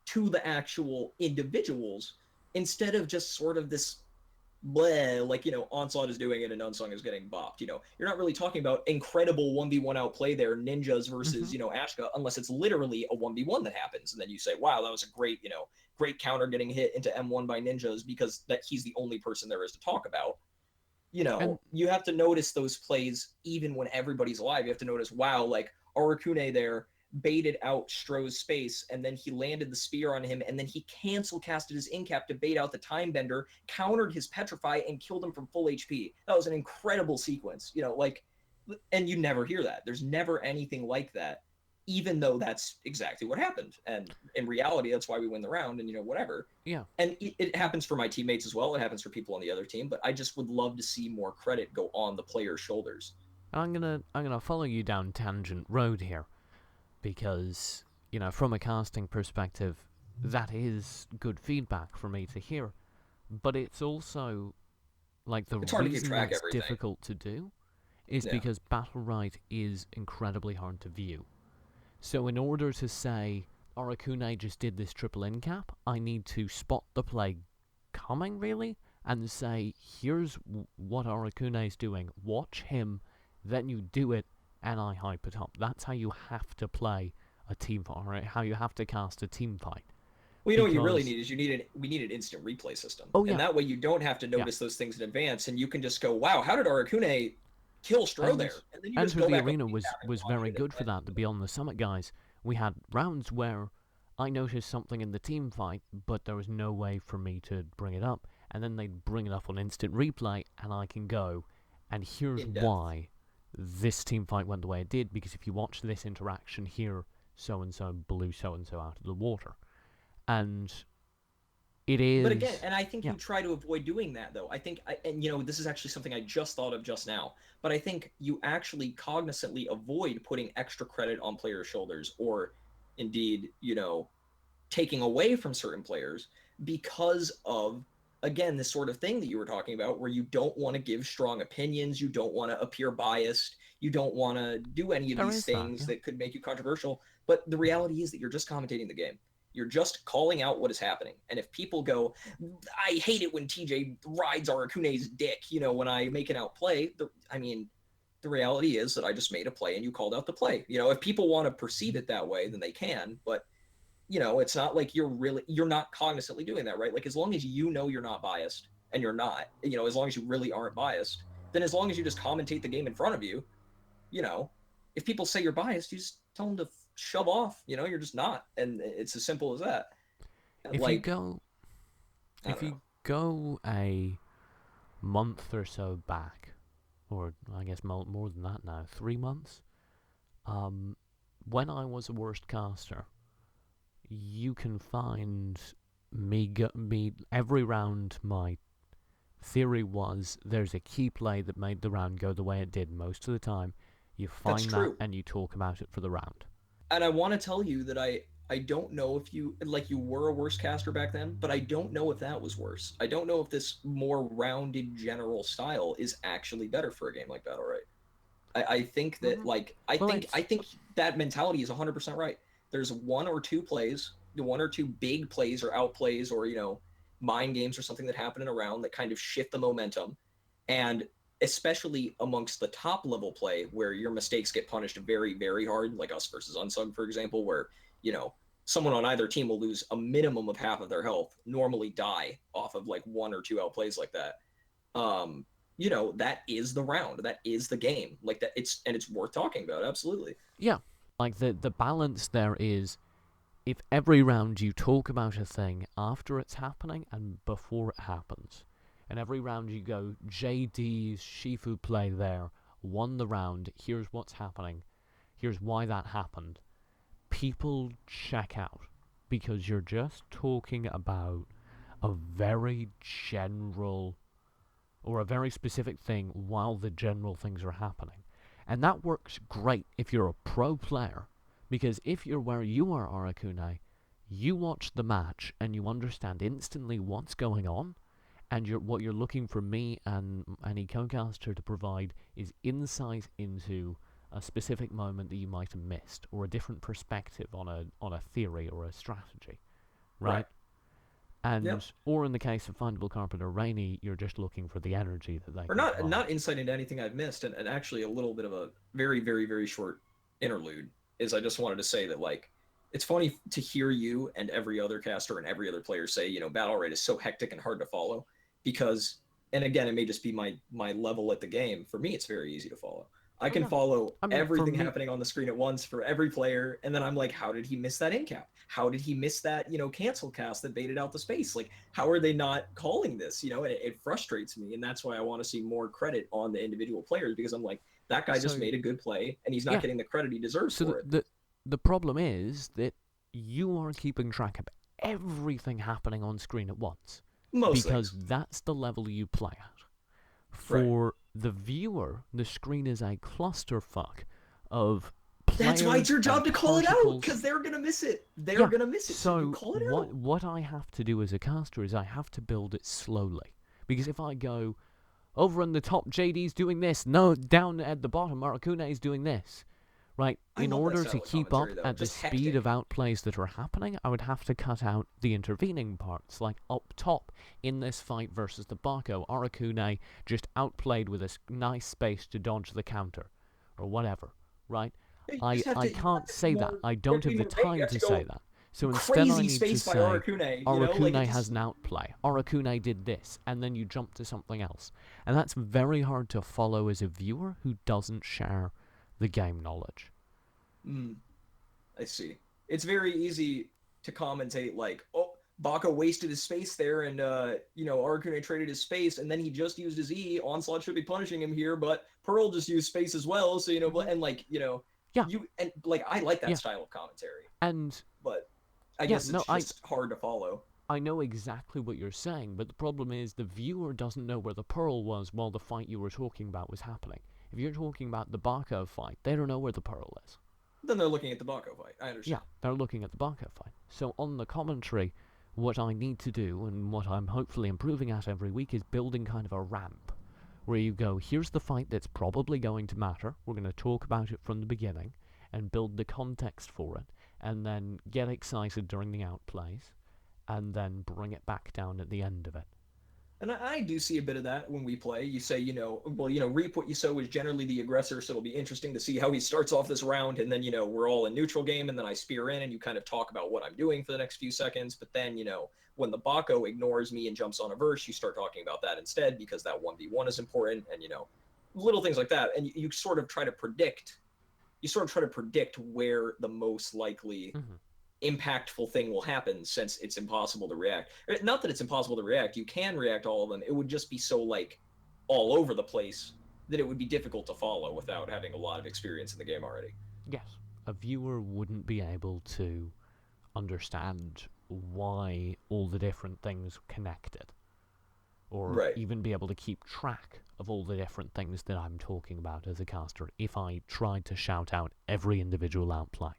to the actual individuals instead of just sort of this bleh, like, Onslaught is doing it and Unsung is getting bopped. You're not really talking about incredible 1v1 outplay there, Ninjas Mm-hmm. versus, Ashka, unless it's literally a 1v1 that happens. And then you say, wow, that was a great, great counter getting hit into M1 by Ninjas, because that he's the only person there is to talk about. And You have to notice those plays even when everybody's alive. You have to notice, wow, like, Arakune there baited out Stroh's space, and then he landed the spear on him, and then he cancel casted his incap to bait out the time bender, countered his petrify, and killed him from full HP. That was an incredible sequence. Like, and you never hear that. There's never anything like that, even though that's exactly what happened. And in reality, that's why we win the round, and whatever. yeah, And it happens for my teammates as well. It happens for people on the other team, but I just would love to see more credit go on the player's shoulders. I'm gonna follow you down tangent road here because from a casting perspective, that is good feedback for me to hear. But it's also like the It's hard to keep reason track of that's everything. difficult to do is Yeah. because Battlerite is incredibly hard to view. So in order to say Arakune just did this triple in cap, I need to spot the play coming really and say, here's what Arakune's doing. Watch him, then you do it, and I hype it up. That's how you have to play a team fight, right? How you have to cast a team fight. Well, what you really Because need is we need an instant replay system, oh and yeah, that way you don't have to yeah, notice those things in advance, and you can just go, "Wow, how did Arakune kill Stro and there?" And then you just Enter go the back on Arena the was recap and was watch very it, good for that. To be on the summit, guys, we had rounds where I noticed something in the team fight, but there was no way for me to bring it up, and then they'd bring it up on instant replay, and I can go, and here's in depth. why this team fight went the way it did, because if you watch this interaction here, so and so blew so and so out of the water, and it But again, is and I think yeah, you try to avoid doing that, though. I think, and this is actually something I just thought of just now, but I think you actually cognizantly avoid putting extra credit on players' shoulders, or indeed, taking away from certain players, because of, again, this sort of thing that you were talking about, where you don't want to give strong opinions, you don't want to appear biased, you don't want to do any of there these is that, things yeah. that could make you controversial. But the reality is that you're just commentating the game. You're just calling out what is happening. And if people go, I hate it when TJ rides Arakune's dick, when I make an outplay, the reality is that I just made a play and you called out the play. If people want to perceive it that way, then they can. But it's not like you're not cognizantly doing that, right? Like, as long as you're not biased, and you're not, as long as you really aren't biased, then as long as you just commentate the game in front of you, you know, if people say you're biased, you just tell them to shove off. You know, you're just not, and it's as simple as that. If you Like, go, I if don't you know. go a month or so back, or I guess more than that now, 3 months. Um, when I was a worst caster, you can find me every round. My theory was there's a key play that made the round go the way it did most of the time. You That's find that true. and you talk about it for the round. And I want to tell you that I don't know if you like you were a worse caster back then, but I don't know if that was worse. I don't know if this more rounded general style is actually better for a game like Battlerite. I think that Mm-hmm. like Well, I it's think that mentality is 100% right. There's one or two plays, one or two big plays or outplays or mind games or something that happen in a round that kind of shift the momentum, and especially amongst the top level play where your mistakes get punished very very hard, like us versus Unsug for example, where you know someone on either team will lose a minimum of half of their health, normally die off of like one or two outplays like that. um that is the round, that is the game, like that. It's worth talking about, absolutely. yeah, like the balance there is if every round you talk about a thing after it's happening and before it happens, and every round you go, JD's Shifu play there won the round, here's what's happening, here's why that happened, people check out because you're just talking about a very general or a very specific thing while the general things are happening. And that works great if you're a pro player, because if you're where you are, Arakune, you watch the match and you understand instantly what's going on, and what you're looking for me and any co-caster to provide is insight into a specific moment that you might have missed, or a different perspective on a theory or a strategy, Right. right? Yep. And or in the case of Findable Carpenter Rainy, you're just looking for the energy that they Or can not provide. insight into anything I've missed, and actually a little bit of a very very very short interlude is I just wanted to say that like it's funny to hear you and every other caster and every other player say battle rate is so hectic and hard to follow, because, and again it may just be my level at the game, for me it's very easy to follow. I Oh can yeah, follow I mean for everything me, happening on the screen at once for every player, and then I'm like, how did he miss that in cap? How did he miss that cancel cast that baited out the space? Like, how are they not calling this? It frustrates me, and that's why I want to see more credit on the individual players, because I'm like, that guy just so made a good play and he's not yeah, getting the credit he deserves so for it. the problem is that you are keeping track of everything happening on screen at once, Most because things. that's the level you play at. Right. For the viewer, the screen is a clusterfuck of That's why it's players your job and to call it out, particles. because they're gonna miss it. They're Yeah. gonna miss it, so you So call it out. what I have to do as a caster is I have to build it slowly. Because if I go over in the top, JD's doing this, no, down at the bottom, Arakune is doing this, right? I In love that order to style of keep commentary up though. at the Just speed of hectic. outplays that are happening, I would have to cut out the intervening parts, like up top in this fight versus the Bako. Arakune just outplayed with a nice space to dodge the counter, or whatever, right? You I, just have I to can't be say that. more. I You have don't to have be the more vague. You time have to to say go that. So instead, I crazy need to space by say, Arakune. Like Arakune it has just. an outplay. Arakune did this, and then you jump to something else. And that's very hard to follow as a viewer who doesn't share the game knowledge. Mm, I see. It's very easy to commentate like, oh, Baka wasted his space there, and Arcane traded his space, and then he just used his E. Onslaught should be punishing him here, but Pearl just used space as well. So Mm-hmm. and like Yeah, you and like I like that yeah, style of commentary, and but I yeah, guess it's no, I just hard to follow. I know exactly what you're saying, but the problem is the viewer doesn't know where the pearl was while the fight you were talking about was happening. If you're talking about the Bako fight, they don't know where the pearl is. Then they're looking at the Bako fight. I Yeah, understand. they're looking at the Bako fight. So on the commentary, what I need to do, and what I'm hopefully improving at every week, is building kind of a ramp where you go, here's the fight that's probably going to matter. We're going to talk about it from the beginning and build the context for it, and then get excited during the outplays, and then bring it back down at the end of it. And I do see a bit of that when we play. You say, well, reap what you sow is generally the aggressor, so it'll be interesting to see how he starts off this round, and then, we're all in neutral game, and then I spear in, and you kind of talk about what I'm doing for the next few seconds. But then, when the Bako ignores me and jumps on a verse, you start talking about that instead, because that 1v1 is important, and, little things like that. And you sort of try to predict you sort of try to predict where the most likely Hmm. impactful thing will happen, since it's impossible to react. Not that it's impossible to react, you can react to all of them. It would just be so like all over the place that it would be difficult to follow without having a lot of experience in the game already. Yes, a viewer wouldn't be able to understand why all the different things connected, or Right. even be able to keep track of all the different things that I'm talking about as a caster if I tried to shout out every individual outplay.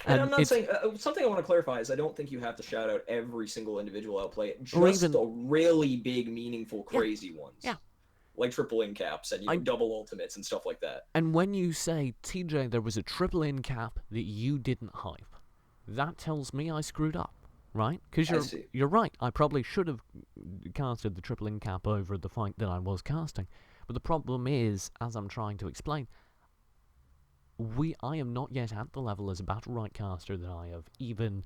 And I'm And not it's, saying something I want to clarify is I don't think you have to shout out every single individual outplay, or just even, the really big, meaningful, yeah, crazy ones yeah. like triple in caps and I double ultimates and stuff like that. And when you say, TJ, there was a triple in cap that you didn't hype, that tells me I screwed up, right? Because I see. you're right. I probably should have casted the triple in cap over the fight that I was casting. But the problem is, as I'm trying to explain, I am not yet at the level as a Battlerite caster that I have even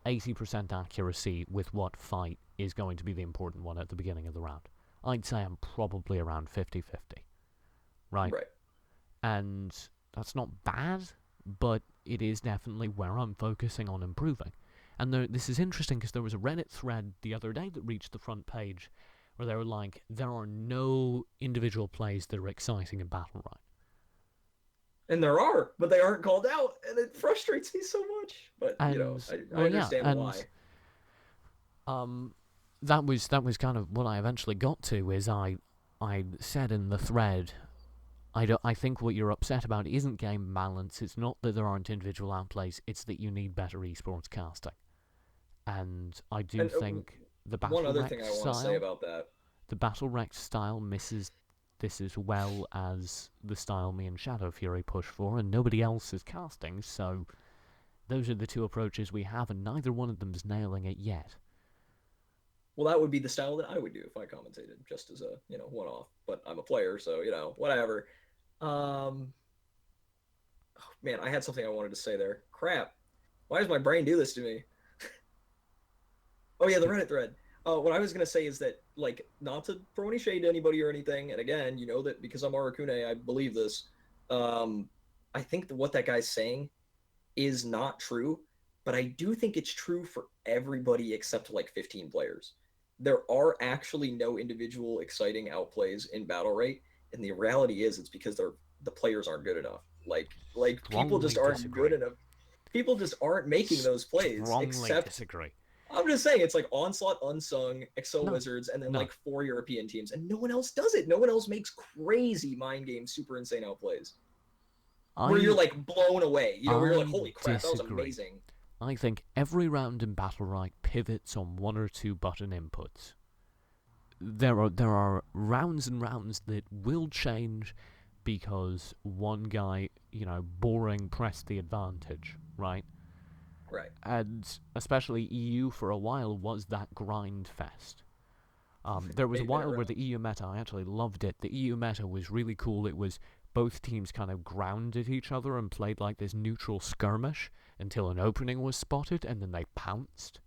80% accuracy with what fight is going to be the important one at the beginning of the round. I'd say I'm probably around 50-50, right? Right. And that's not bad, but it is definitely where I'm focusing on improving. And this is interesting because there was a Reddit thread the other day that reached the front page where they were like, there are no individual plays that are exciting in Battlerite. And there are, but they aren't called out, and it frustrates me so much. But And I well, yeah, understand and why. um, that was kind of what I eventually got to. Is I said in the thread, I think what you're upset about isn't game balance. It's not that there aren't individual outplays. It's that you need better esports casting. And I do And think the one Battle other Rex thing I want to say style, about that. the Battle Rex style misses this as well as the style me and Shadow Fury push for, and nobody else is casting. So those are the two approaches we have, and neither one of them's nailing it yet. Well, that would be the style that I would do if I commentated, just as a one off. But I'm a player, so whatever. Um, oh, man, I had something I wanted to say there. Crap. Why does my brain do this to me? Oh yeah, the Reddit thread. What I was gonna say is that, like, not to throw any shade to anybody or anything, and again, you know that because I'm Arakune, I believe this. Um, I think that what that guy's saying is not true, but I do think it's true for everybody except like 15 players. There are actually no individual exciting outplays in Battlerite, and the reality is it's because the players aren't good enough. Like people just Strongly aren't good disagree. enough. People just aren't making those plays, Strongly except disagree. I'm just saying it's like Onslaught, Unsung, Excel No, Wizards, and then no. like 4 European teams, and no one else does it. No one else makes crazy mind game, super insane outplays where you're I like blown away. Where you're like, I holy crap, that was disagree. amazing. I think every round in Battlerite pivots on one or two button inputs. There are rounds and rounds that will change because one guy, boring pressed the advantage, right? Right. And especially EU for a while was that grind fest. There was a 8 minute while where the rounds. EU meta, I actually loved it. The EU meta was really cool. It was both teams kind of grounded each other and played like this neutral skirmish until an opening was spotted, and then they pounced.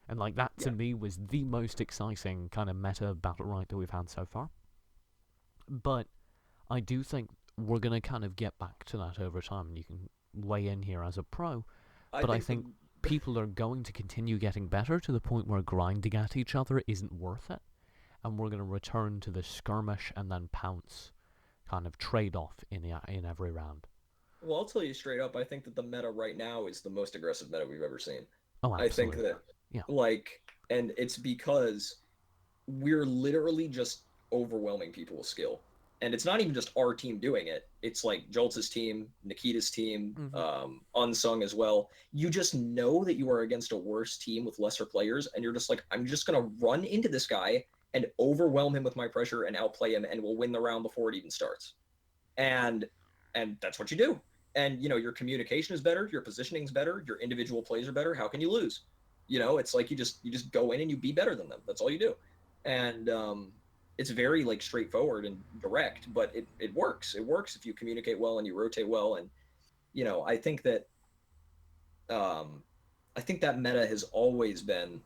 And like that to Yeah. me was the most exciting kind of meta battle right that we've had so far. But I do think we're gonna kind of get back to that over time, and you can weigh in here as a pro. I But I think the think people are going to continue getting better to the point where grinding at each other isn't worth it, and we're going to return to the skirmish and then pounce kind of trade off in every round. well, I'll tell you straight up, I think that the meta right now is the most aggressive meta we've ever seen. Oh, I think absolutely. that Yeah. like and it's because we're literally just overwhelming people with skill. And it's not even just our team doing it. It's like Jolt's team, Nikita's team, Mm-hmm. Unsung as well. You just know that you are against a worse team with lesser players, and you're just like, I'm just gonna run into this guy and overwhelm him with my pressure and outplay him, and we'll win the round before it even starts. And that's what you do. And your communication is better, your positioning is better, your individual plays are better. How can you lose? It's like you just go in and you be better than them. That's all you do. And it's very like straightforward and direct, but it works. It works if you communicate well and you rotate well. And I think that um, meta has always been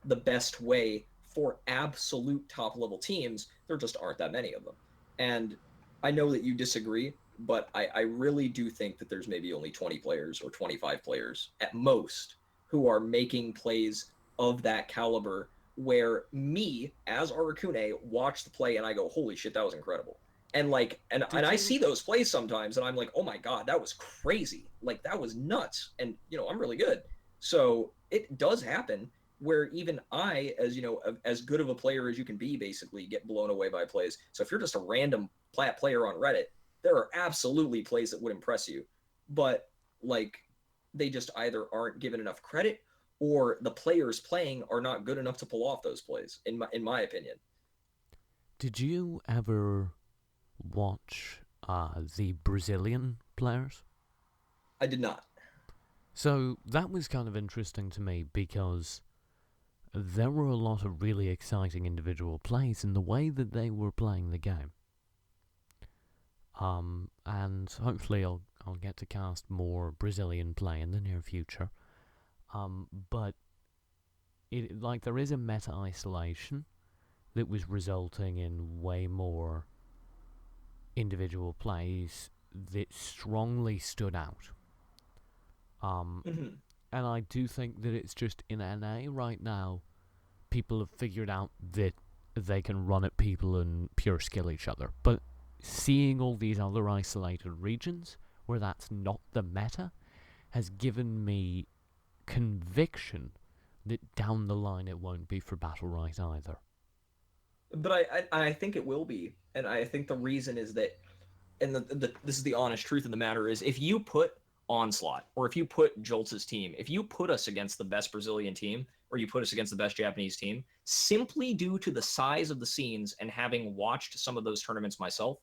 the best way for absolute top level teams. There just aren't that many of them. And I know that you disagree, but I really do think that there's maybe only 20 players or 25 players at most who are making plays of that caliber where me as Arakune watch the play and I go, holy shit, that was incredible. And and Did I you? see those plays sometimes and I'm like, oh my god, that was crazy. Like that was nuts. And I'm really good. So it does happen where even I, as as good of a player as you can be, basically get blown away by plays. So if you're just a random plat player on Reddit, there are absolutely plays that would impress you, but like they just either aren't given enough credit or the players playing are not good enough to pull off those plays. In my opinion, Did you ever watch the Brazilian players? I did not. So that was kind of interesting to me because there were a lot of really exciting individual plays in the way that they were playing the game. And hopefully I'll get to cast more Brazilian play in the near future. But there is a meta isolation that was resulting in way more individual plays that strongly stood out. Mm-hmm. And I do think that it's just in NA right now, people have figured out that they can run at people and pure skill each other. But seeing all these other isolated regions where that's not the meta has given me conviction that down the line it won't be for Battlerite either. But I think it will be, and I think the reason is that, and this is the honest truth of the matter, is if you put Onslaught or if you put Jolt's team, if you put us against the best Brazilian team or you put us against the best Japanese team, simply due to the size of the scenes and having watched some of those tournaments myself,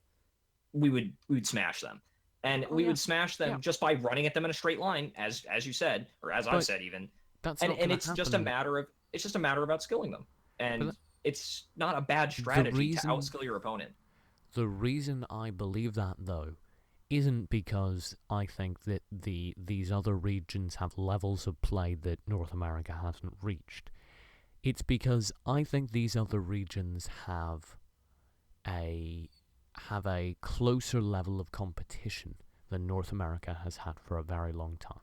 we would smash them. And Oh we yeah, would smash yeah. them just by running at them in a straight line, as you said, or as I've But said even. that's And not going and to happen. it's just a matter about skilling them. But And it's not a bad the strategy to reason outskill your opponent. the reason I believe that though isn't because I think that these other regions have levels of play that North America hasn't reached. It's because I think these other regions a have a closer level of competition than North America has had for a very long time.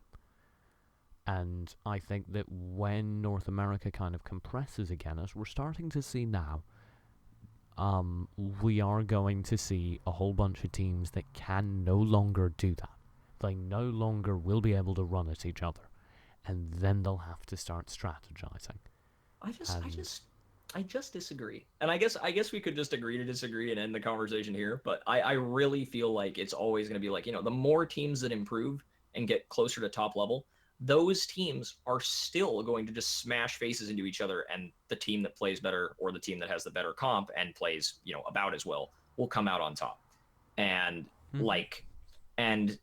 And I think that when North America kind of compresses again, as we're starting to see now, we are going to see a whole bunch of teams that can no longer do that. They no longer will be able to run at each other, and then they'll have to start strategizing. I just I And just I just disagree. And I guess we could just agree to disagree and end the conversation here, but I really feel like it's always going to be like, the more teams that improve and get closer to top level, those teams are still going to just smash faces into each other, and the team that plays better or the team that has the better comp and plays, about as well will come out on top. And mm-hmm. like and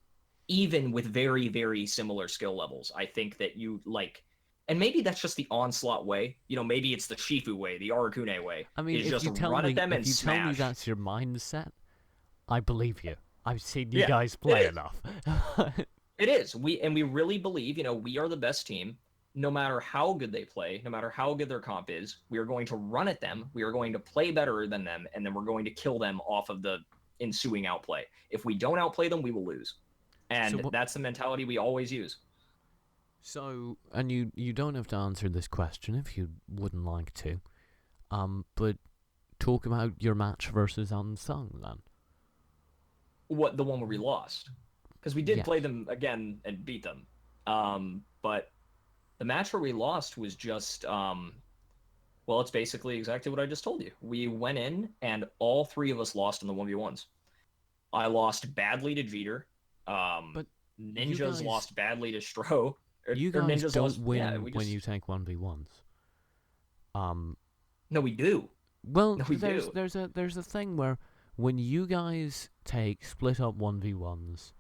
even with very very similar skill levels, I think that you like, and maybe that's just the Onslaught way. Maybe it's the Shifu way, the Arakune way, I mean, is just run at them if and you tell me smash. that's your mindset, I believe you. I've seen you Yeah, guys it play is. enough. It is. We really believe, we are the best team. No matter how good they play, no matter how good their comp is, we are going to run at them. We are going to play better than them, and then we're going to kill them off of the ensuing outplay. If we don't outplay them, we will lose. so And what? that's the mentality we always use. And you don't have to answer this question if you wouldn't like to. But talk about your match versus Unsung then. What, the one where we lost? Because we did play Yes. them again and beat them. But the match where we lost was just well, it's basically exactly what I just told you. We went in and all three of us lost in the 1v1s. I lost badly to Jeter. Um, But you Ninjas guys lost badly to Stro. you Or guys Ninjas don't lost. Yeah, win we when you just. take 1v1s. Um No, we do. well, No, we do. there's a thing where when you guys take split up 1v1s,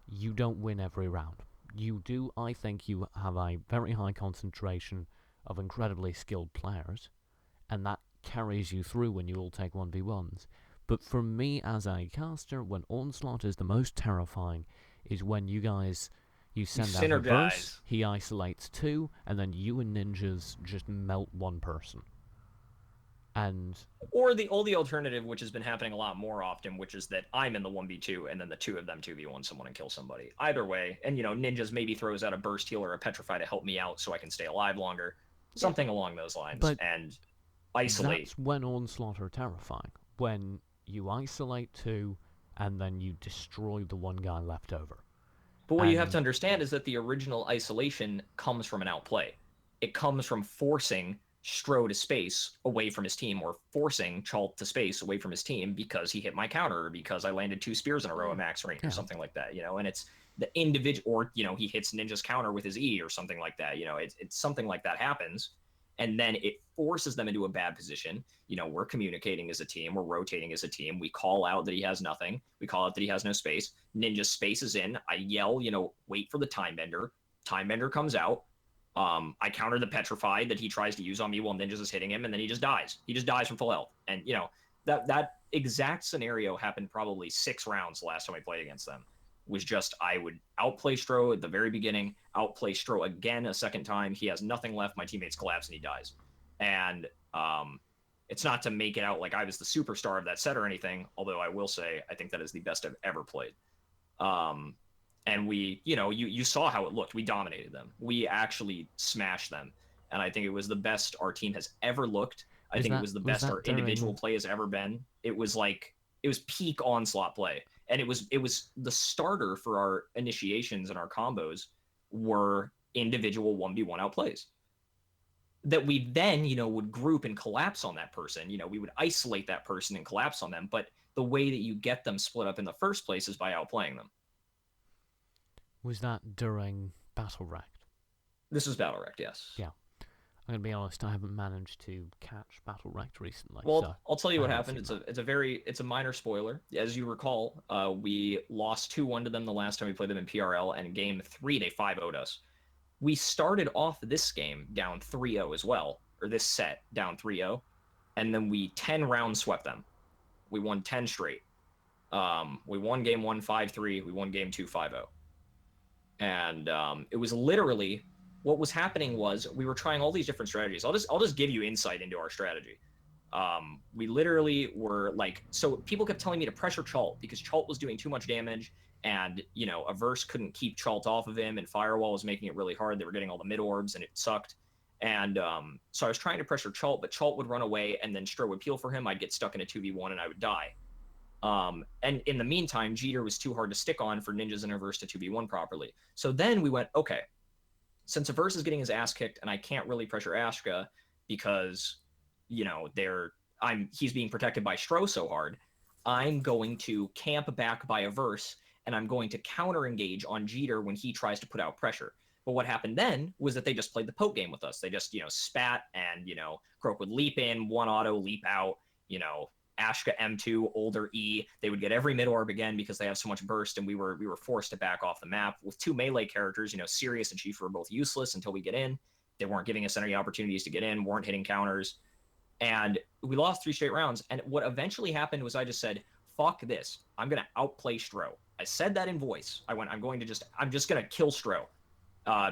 you don't win every round. You do, I think you have a very high concentration of incredibly skilled players, and that carries you through when you all take 1v1s. But for me as a caster, when Onslaught is the most terrifying is when you We send out a verse, synergize. he isolates two, and then you and ninjas just melt one person. And Or the alternative, which has been happening a lot more often, which is that I'm in the 1v2 and then the two of them 2v1 someone and kill somebody. Either way, and Ninjas maybe throws out a burst heal or a petrify to help me out so I can stay alive longer. yeah, Something along those lines. but And isolate. that's when Onslaught are terrifying. When you isolate two and then you destroy the one guy left over. But what you have to And understand is that the original isolation comes from an outplay. It comes from forcing Stro to space away from his team, or forcing Chalt to space away from his team because he hit my counter, or because I landed 2 spears in a row at max range, or something like that. And it's the individual, or he hits Ninja's counter with his E or something like that. It's something like that happens, and then it forces them into a bad position. We're communicating as a team, we're rotating as a team. We call out that he has nothing. We call out that he has no space. Ninja spaces in. I yell, wait for the time bender. Time bender comes out. I counter the petrify that he tries to use on me while Ninjas is hitting him, and then he just dies. He just dies from full health. And that exact scenario happened probably 6 rounds the last time I played against them. Was just I would outplay Stro at the very beginning, outplay Stro again a second time. He has nothing left. My teammates collapse and he dies. And it's not to make it out like I was the superstar of that set or anything, although I will say I think that is the best I've ever played. And we, you saw how it looked. We dominated them. We actually smashed them. And I think it was the best our team has ever looked. I think it was the best our individual play has ever been. It was peak Onslaught play. And it was the starter for our initiations and our combos were individual 1v1 outplays. That we then, would group and collapse on that person. We would isolate that person and collapse on them. But the way that you get them split up in the first place is by outplaying them. was that during Battlerite? This was Battlerite, yes. Yeah. I'm gonna be honest, I haven't managed to catch Battlerite recently. Well, so I'll tell you what happened. It's a minor spoiler. As you recall, we lost 2-1 to them the last time we played them in PRL, and game 3 they 5-0'd us. We started off this game down 3-0 as well, or this set down 3-0, and then we 10 rounds swept them. We won 10 straight. We won game 1 5-3. We won game 2 5-0. And it was literally what was happening was we were trying all these different strategies. I'll just give you insight into our strategy. We literally were so people kept telling me to pressure Chalt because Chalt was doing too much damage, and Averse couldn't keep Chalt off of him, and Firewall was making it really hard. They were getting all the mid orbs, and it sucked. And so I was trying to pressure Chalt, but Chalt would run away, and then Stro would peel for him. I'd get stuck in a 2v1, and I would die. And in the meantime, Jeter was too hard to stick on for Ninjas and Averse to 2v1 properly. So then we went, okay, since Averse is getting his ass kicked and I can't really pressure Ashka because, he's being protected by Stro so hard, I'm going to camp back by Averse and I'm going to counter engage on Jeter when he tries to put out pressure. But what happened then was that they just played the poke game with us. They just, spat and, Croak would leap in, one auto, leap out, Ashka M2, older E. They would get every mid orb again because they have so much burst, and we were forced to back off the map with 2 melee characters. Sirius and Chief were both useless until we get in. They weren't giving us any opportunities to get in, weren't hitting counters, and we lost 3 straight rounds. And what eventually happened was I just said, "Fuck this! I'm gonna outplay Stro." I said that in voice. I'm just gonna kill Stro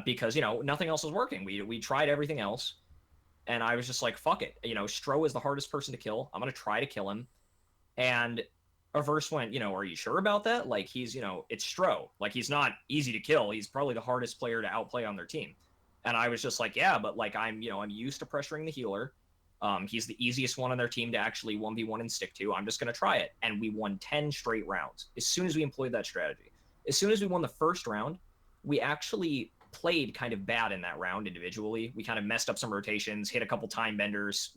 because nothing else was working. We tried everything else. And I was just like, fuck it. Stro is the hardest person to kill. I'm going to try to kill him. And Averse went, are you sure about that? He's, it's Stro. He's not easy to kill. He's probably the hardest player to outplay on their team. And I was just like, yeah, but I'm used to pressuring the healer. He's the easiest one on their team to actually 1v1 and stick to. I'm just going to try it. And we won 10 straight rounds as soon as we employed that strategy. As soon as we won the first round, we actually played kind of bad in that round individually. We kind of messed up some rotations, hit a couple time benders,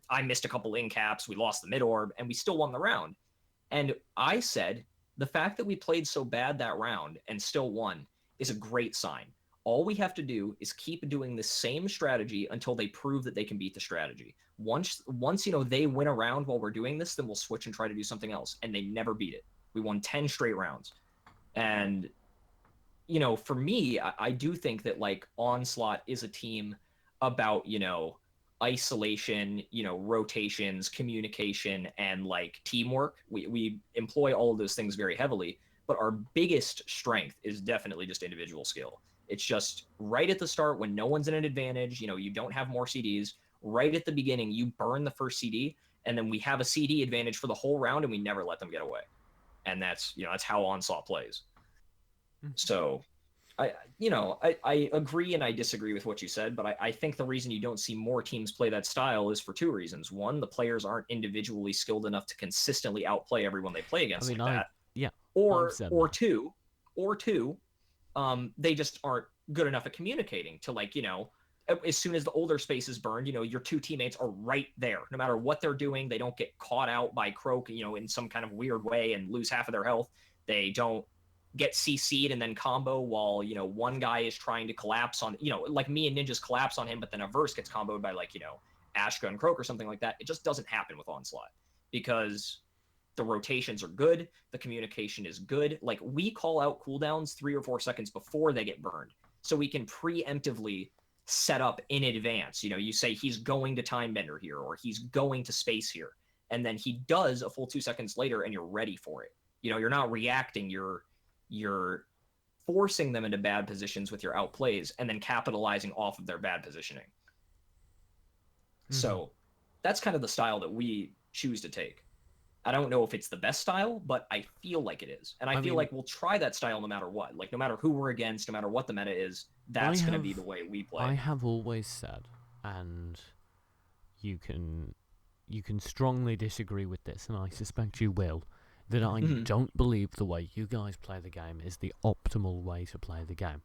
I missed a couple in caps, we lost the mid orb, and we still won the round. And I said, the fact that we played so bad that round and still won is a great sign. All we have to do is keep doing the same strategy until they prove that they can beat the strategy. Once they win a round while we're doing this, then we'll switch and try to do something else. And they never beat it. We won 10 straight rounds. And for me, I do think that Onslaught is a team about, isolation, rotations, communication, and teamwork. We employ all of those things very heavily, but our biggest strength is definitely just individual skill. It's just right at the start when no one's in an advantage, you don't have more CDs, right at the beginning, you burn the first CD, and then we have a CD advantage for the whole round, and we never let them get away. And that's how Onslaught plays. So I agree and I disagree with what you said, but I think the reason you don't see more teams play that style is for two reasons. One, the players aren't individually skilled enough to consistently outplay everyone they play against that. Yeah, I've Or said or that. two, or two, they just aren't good enough at communicating to as soon as the older space is burned, your two teammates are right there. No matter what they're doing, they don't get caught out by Croak, in some kind of weird way and lose half of their health. They don't get CC'd and then combo while, one guy is trying to collapse on, like me and Ninja's collapse on him, but then a verse gets comboed by Ashka and Croak or something like that. It just doesn't happen with Onslaught because the rotations are good, the communication is good. Like, we call out cooldowns 3 or 4 seconds before they get burned, so we can preemptively set up in advance. You say he's going to time bender here, or he's going to space here, and then he does a full 2 seconds later, and you're ready for it. You're not reacting. You're forcing them into bad positions with your outplays, and then capitalizing off of their bad positioning. So that's kind of the style that we choose to take. I don't know if it's the best style, but I feel like it is. And I feel like we'll try that style no matter what. Like, no matter who we're against, no matter what the meta is, that's going to be the way we play. I have always said, and you can strongly disagree with this, and I suspect you will, that I don't believe the way you guys play the game is the optimal way to play the game.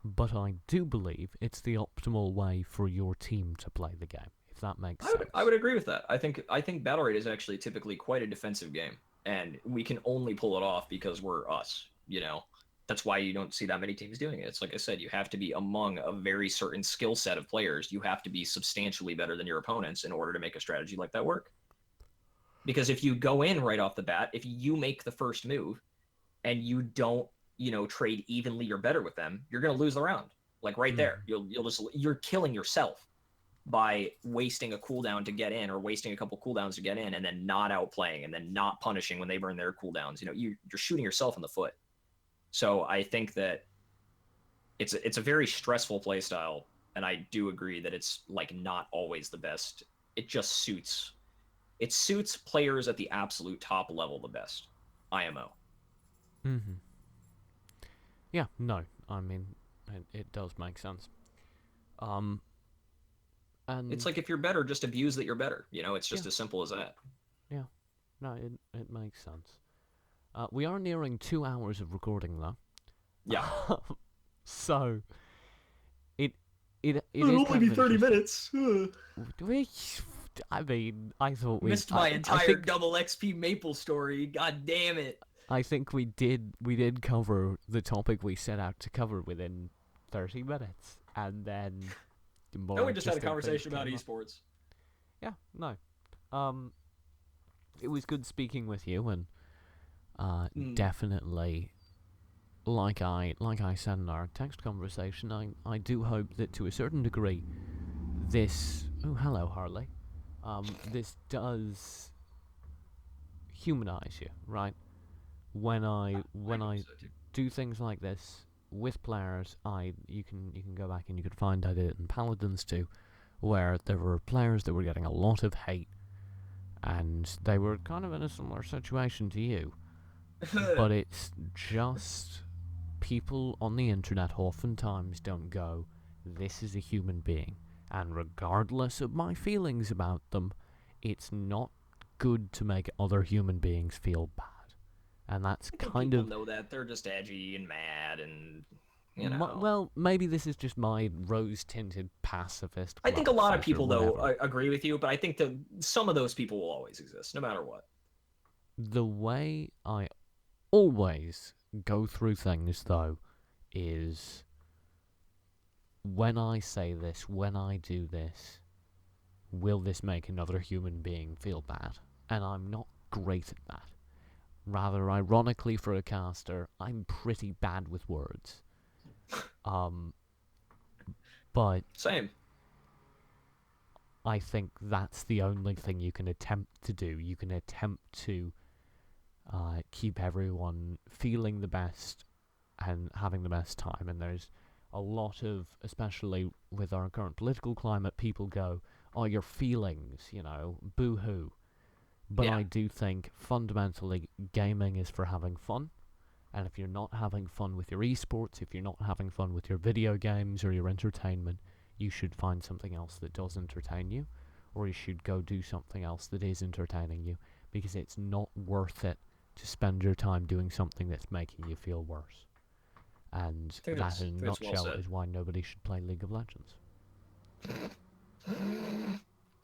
But I do believe it's the optimal way for your team to play the game. That makes sense. I would agree with that. I think Battlerite is actually typically quite a defensive game, and we can only pull it off because we're us. That's why you don't see that many teams doing it. It's like I said, you have to be among a very certain skill set of players. You have to be substantially better than your opponents in order to make a strategy like that work. Because if you go in right off the bat, if you make the first move and you don't, trade evenly or better with them, you're going to lose the round. Like, right there, you're killing yourself by wasting a cooldown to get in, or wasting a couple cooldowns to get in, and then not outplaying, and then not punishing when they burn their cooldowns. You're shooting yourself in the foot. So I think that it's a very stressful play style, and I do agree that it's not always the best. It just suits players at the absolute top level the best. IMO. Yeah, no, I mean, it does make sense. And it's like, if you're better, just abuse that you're better. It's just as simple as that. Yeah, no, it makes sense. We are nearing 2 hours of recording, though. Yeah. So it it'll only be 30 minutes. I mean, I thought we missed my entire double XP Maple story. God damn it! I think we did cover the topic we set out to cover within 30 minutes, and then. No, we just had a conversation about esports. Yeah, no. It was good speaking with you, and definitely, like I said in our text conversation, I do hope that to a certain degree, this. Oh, hello, Harley. This does humanize you, right? When I do things like this with players, you can go back and you could find I did it in Paladins too, where there were players that were getting a lot of hate, and they were kind of in a similar situation to you. But it's just people on the internet oftentimes don't go, this is a human being, and regardless of my feelings about them, it's not good to make other human beings feel bad. And that's kind of... People know that. They're just edgy and mad and, well, maybe this is just my rose-tinted pacifist. I think a lot of people, though, agree with you, but I think that some of those people will always exist, no matter what. The way I always go through things, though, is when I say this, when I do this, will this make another human being feel bad? And I'm not great at that. Rather ironically for a caster, I'm pretty bad with words. But same. I think that's the only thing you can attempt to do. You can attempt to keep everyone feeling the best and having the best time. And there's a lot of, especially with our current political climate, people go, or your feelings, boo-hoo. But Yeah. I do think fundamentally gaming is for having fun. And if you're not having fun with your esports, if you're not having fun with your video games or your entertainment, you should find something else that does entertain you, or you should go do something else that is entertaining you, because it's not worth it to spend your time doing something that's making you feel worse. And that, in a I think that's well nutshell, said. is why nobody should play League of Legends.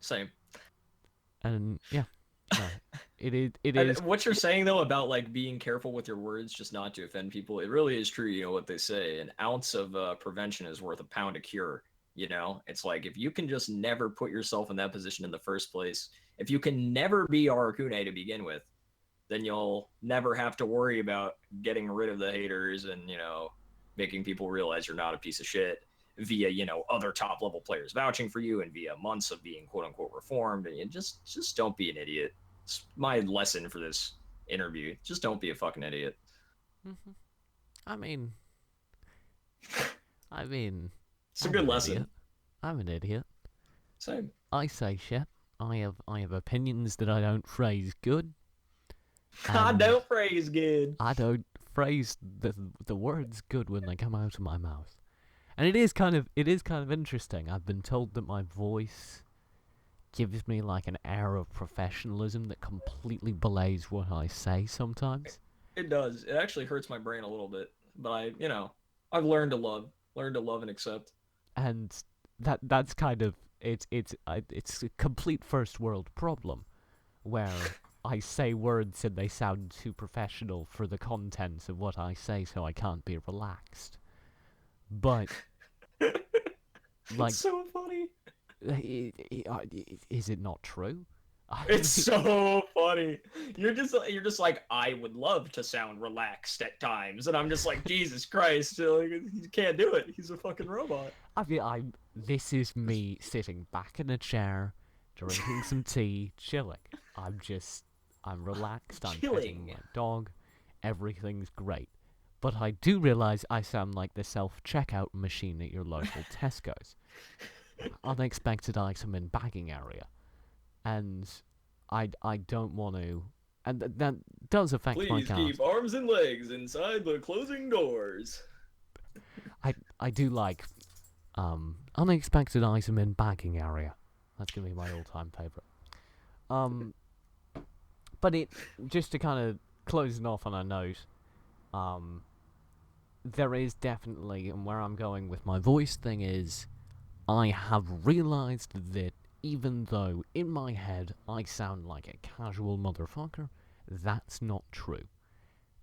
Same. And yeah, no, it is. It And is. what you're saying though about like being careful with your words, just not to offend people, it really is true. You know what they say: an ounce of prevention is worth a pound of cure. It's like if you can just never put yourself in that position in the first place, if you can never be Arakune to begin with, then you'll never have to worry about getting rid of the haters and making people realize you're not a piece of shit via other top level players vouching for you and via months of being quote unquote reformed. And you just don't be an idiot. It's my lesson for this interview. Just don't be a fucking idiot. Mm-hmm. I mean, I mean, It's a I'm good an lesson. idiot. I'm an idiot. Same. I say shit. I have opinions that I don't phrase good, I and don't praise good. I don't phrase the words good when they come out of my mouth. And it is kind of interesting. I've been told that my voice gives me like an air of professionalism that completely belays what I say sometimes. It does. It actually hurts my brain a little bit, but I've learned to love and accept. And that's kind of it's a complete first world problem where I say words and they sound too professional for the contents of what I say, so I can't be relaxed. But It's like, so funny. is it not true? I It's mean, so funny. You're just like I would love to sound relaxed at times, and I'm just like Jesus Christ, like, he can't do it. He's a fucking robot. I'm. This is me sitting back in a chair, drinking some tea, chilling. I'm relaxed. I'm petting Killing. my dog. Everything's great. But I do realize I sound like the self-checkout machine at your local Tesco's. Unexpected item in bagging area, and I don't want to, and that does affect my Please keep cast. arms and legs inside the closing doors. I do like unexpected item in bagging area. That's gonna be my all-time favorite. Um, but it just to kind of close it off on a note. Um, there is definitely, and where I'm going with my voice thing is, I have realized that even though in my head I sound like a casual motherfucker, that's not true.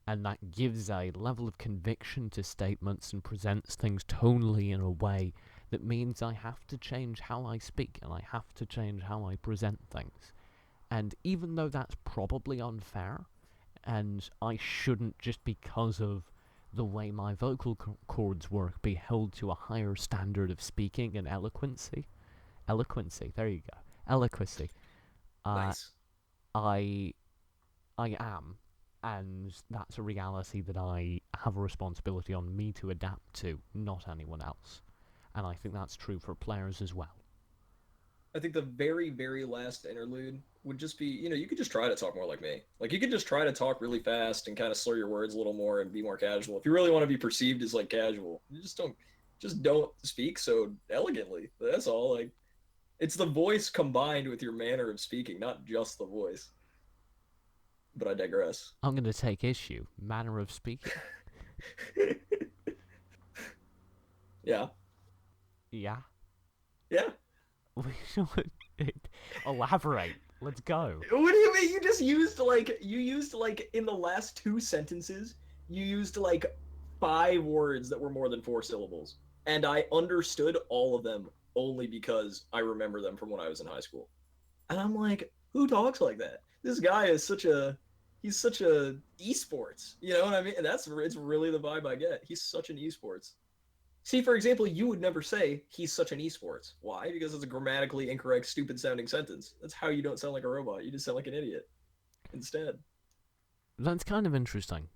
And that gives a level of conviction to statements and presents things tonally in a way that means I have to change how I speak and I have to change how I present things. And even though that's probably unfair, and I shouldn't, just because of the way my vocal cords work, be held to a higher standard of speaking and eloquency, there you go, eloquency, uh, Nice. I I am, and that's a reality that I have a responsibility on me to adapt to, not anyone else. And I think that's true for players as well. I think the very, very last interlude would just be, you could just try to talk more like me. Like you could just try to talk really fast and kind of slur your words a little more and be more casual. If you really want to be perceived as like casual, you just don't speak so elegantly. That's all. Like it's the voice combined with your manner of speaking, not just the voice. But I digress. I'm going to take issue. Manner of speaking. Yeah. Yeah. Yeah. Elaborate. Let's go. What do you mean? You used like in the last two sentences, you used like five words that were more than four syllables. And I understood all of them only because I remember them from when I was in high school. And I'm like, who talks like that? This guy is he's such a esports. You know what I mean? And it's really the vibe I get. He's such an esports. See, for example, you would never say he's such an esports. Why? Because it's a grammatically incorrect, stupid sounding sentence. That's how you don't sound like a robot. You just sound like an idiot instead. That's kind of interesting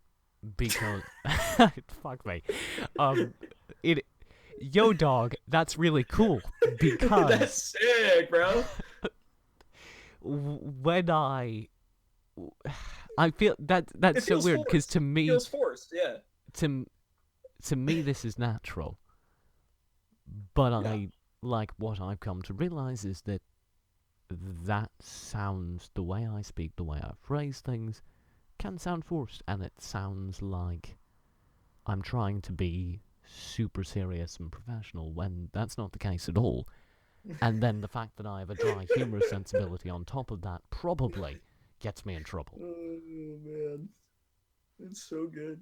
because fuck me. Um, it Yo, dog, that's really cool That's because sick, bro. when I feel that's It so feels weird because forced. to It me feels forced. Yeah. to to me this is natural, but Yeah. I like what I've come to realize is that that sounds the way I speak, the way I phrase things can sound forced, and it sounds like I'm trying to be super serious and professional when that's not the case at all. And then the fact that I have a dry humour sensibility on top of that probably gets me in trouble. Oh man, it's so good.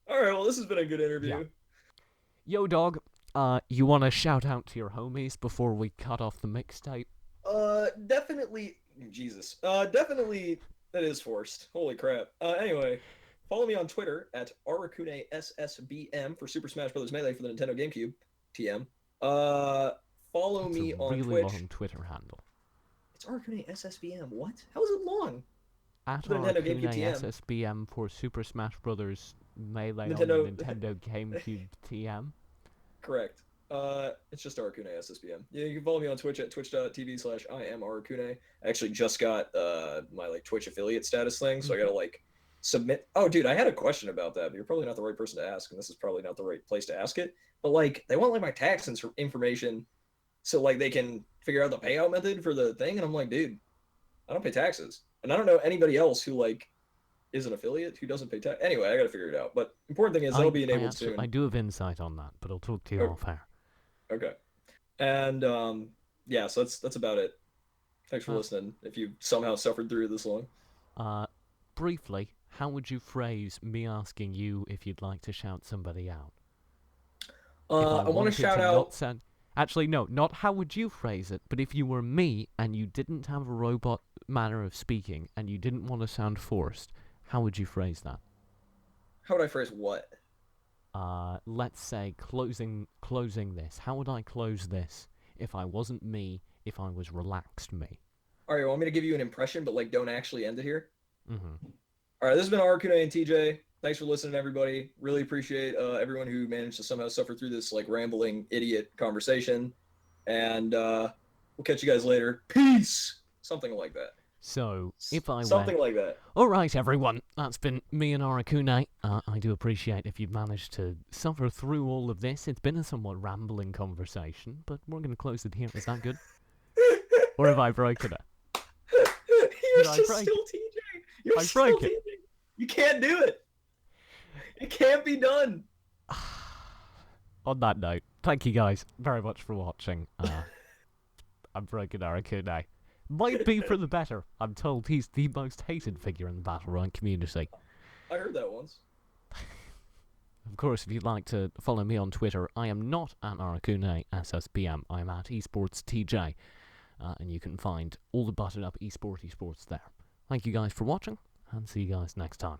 All right, well, this has been a good Yeah. interview. Yo, dog, you want to shout out to your homies before we cut off the mixtape? Definitely, Jesus. Definitely, that is forced. Holy crap. Anyway, follow me on Twitter at Arakune SSBM for Super Smash Bros. Melee for the Nintendo GameCube. TM. Uh, Follow That's a me on really Twitch. long Twitter handle. It's Arakune SSBM. What? How is it long? At For the Nintendo Arakune GameCube TM. SSBM for Super Smash Bros. Melee on the Nintendo. Nintendo GameCube TM. Correct. It's just Arakune SSBM. Yeah, you can follow me on Twitch at twitch.tv/IamArakune. I actually just got my like Twitch affiliate status thing, so I gotta like submit. Oh, dude, I had a question about that, but you're probably not the right person to ask, and this is probably not the right place to ask it. But like, they want like my tax information, so like they can figure out the payout method for the thing, and I'm like, dude, I don't pay taxes, and I don't know anybody else who like is an affiliate who doesn't pay tax. Anyway, I gotta figure it out. But important thing is that'll be enabled I soon. do have insight on that, but I'll talk to you Oh, off air. okay. And yeah, so that's about it. Thanks for Uh, listening. If you somehow suffered through this long. uh, Briefly, how would you phrase me asking you if you'd like to shout somebody out? If I I want to wanted shout to not out. sound. Actually, no, not how would you phrase it, but if you were me and you didn't have a robot manner of speaking and you didn't want to sound forced, how would you phrase that? How would I phrase what? Let's say closing this. How would I close this if I wasn't me, if I was relaxed me? All right, you want me to give you an impression, but like don't actually end it here? Mm-hmm. All right, this has been Arakune and TJ. Thanks for listening, everybody. Really appreciate everyone who managed to somehow suffer through this like rambling idiot conversation. And we'll catch you guys later. Peace. Something like that. So, if I Something went, like that. alright everyone, that's been me and Arakune. I do appreciate if you've managed to suffer through all of this. It's been a somewhat rambling conversation, but we're going to close it here. Is that good? Or have I broken it? You're Did I just break still it? TJ. You're I still broke it. TJ. You can't do it. It can't be done. On that note, thank you guys very much for watching. I'm broken Arakune. Might be for the better. I'm told he's the most hated figure in the Battlerite community. I heard that once. Of course, if you'd like to follow me on Twitter, I am not at Arakune SSBM. I am at eSports TJ. And you can find all the buttoned up eSports there. Thank you guys for watching, and see you guys next time.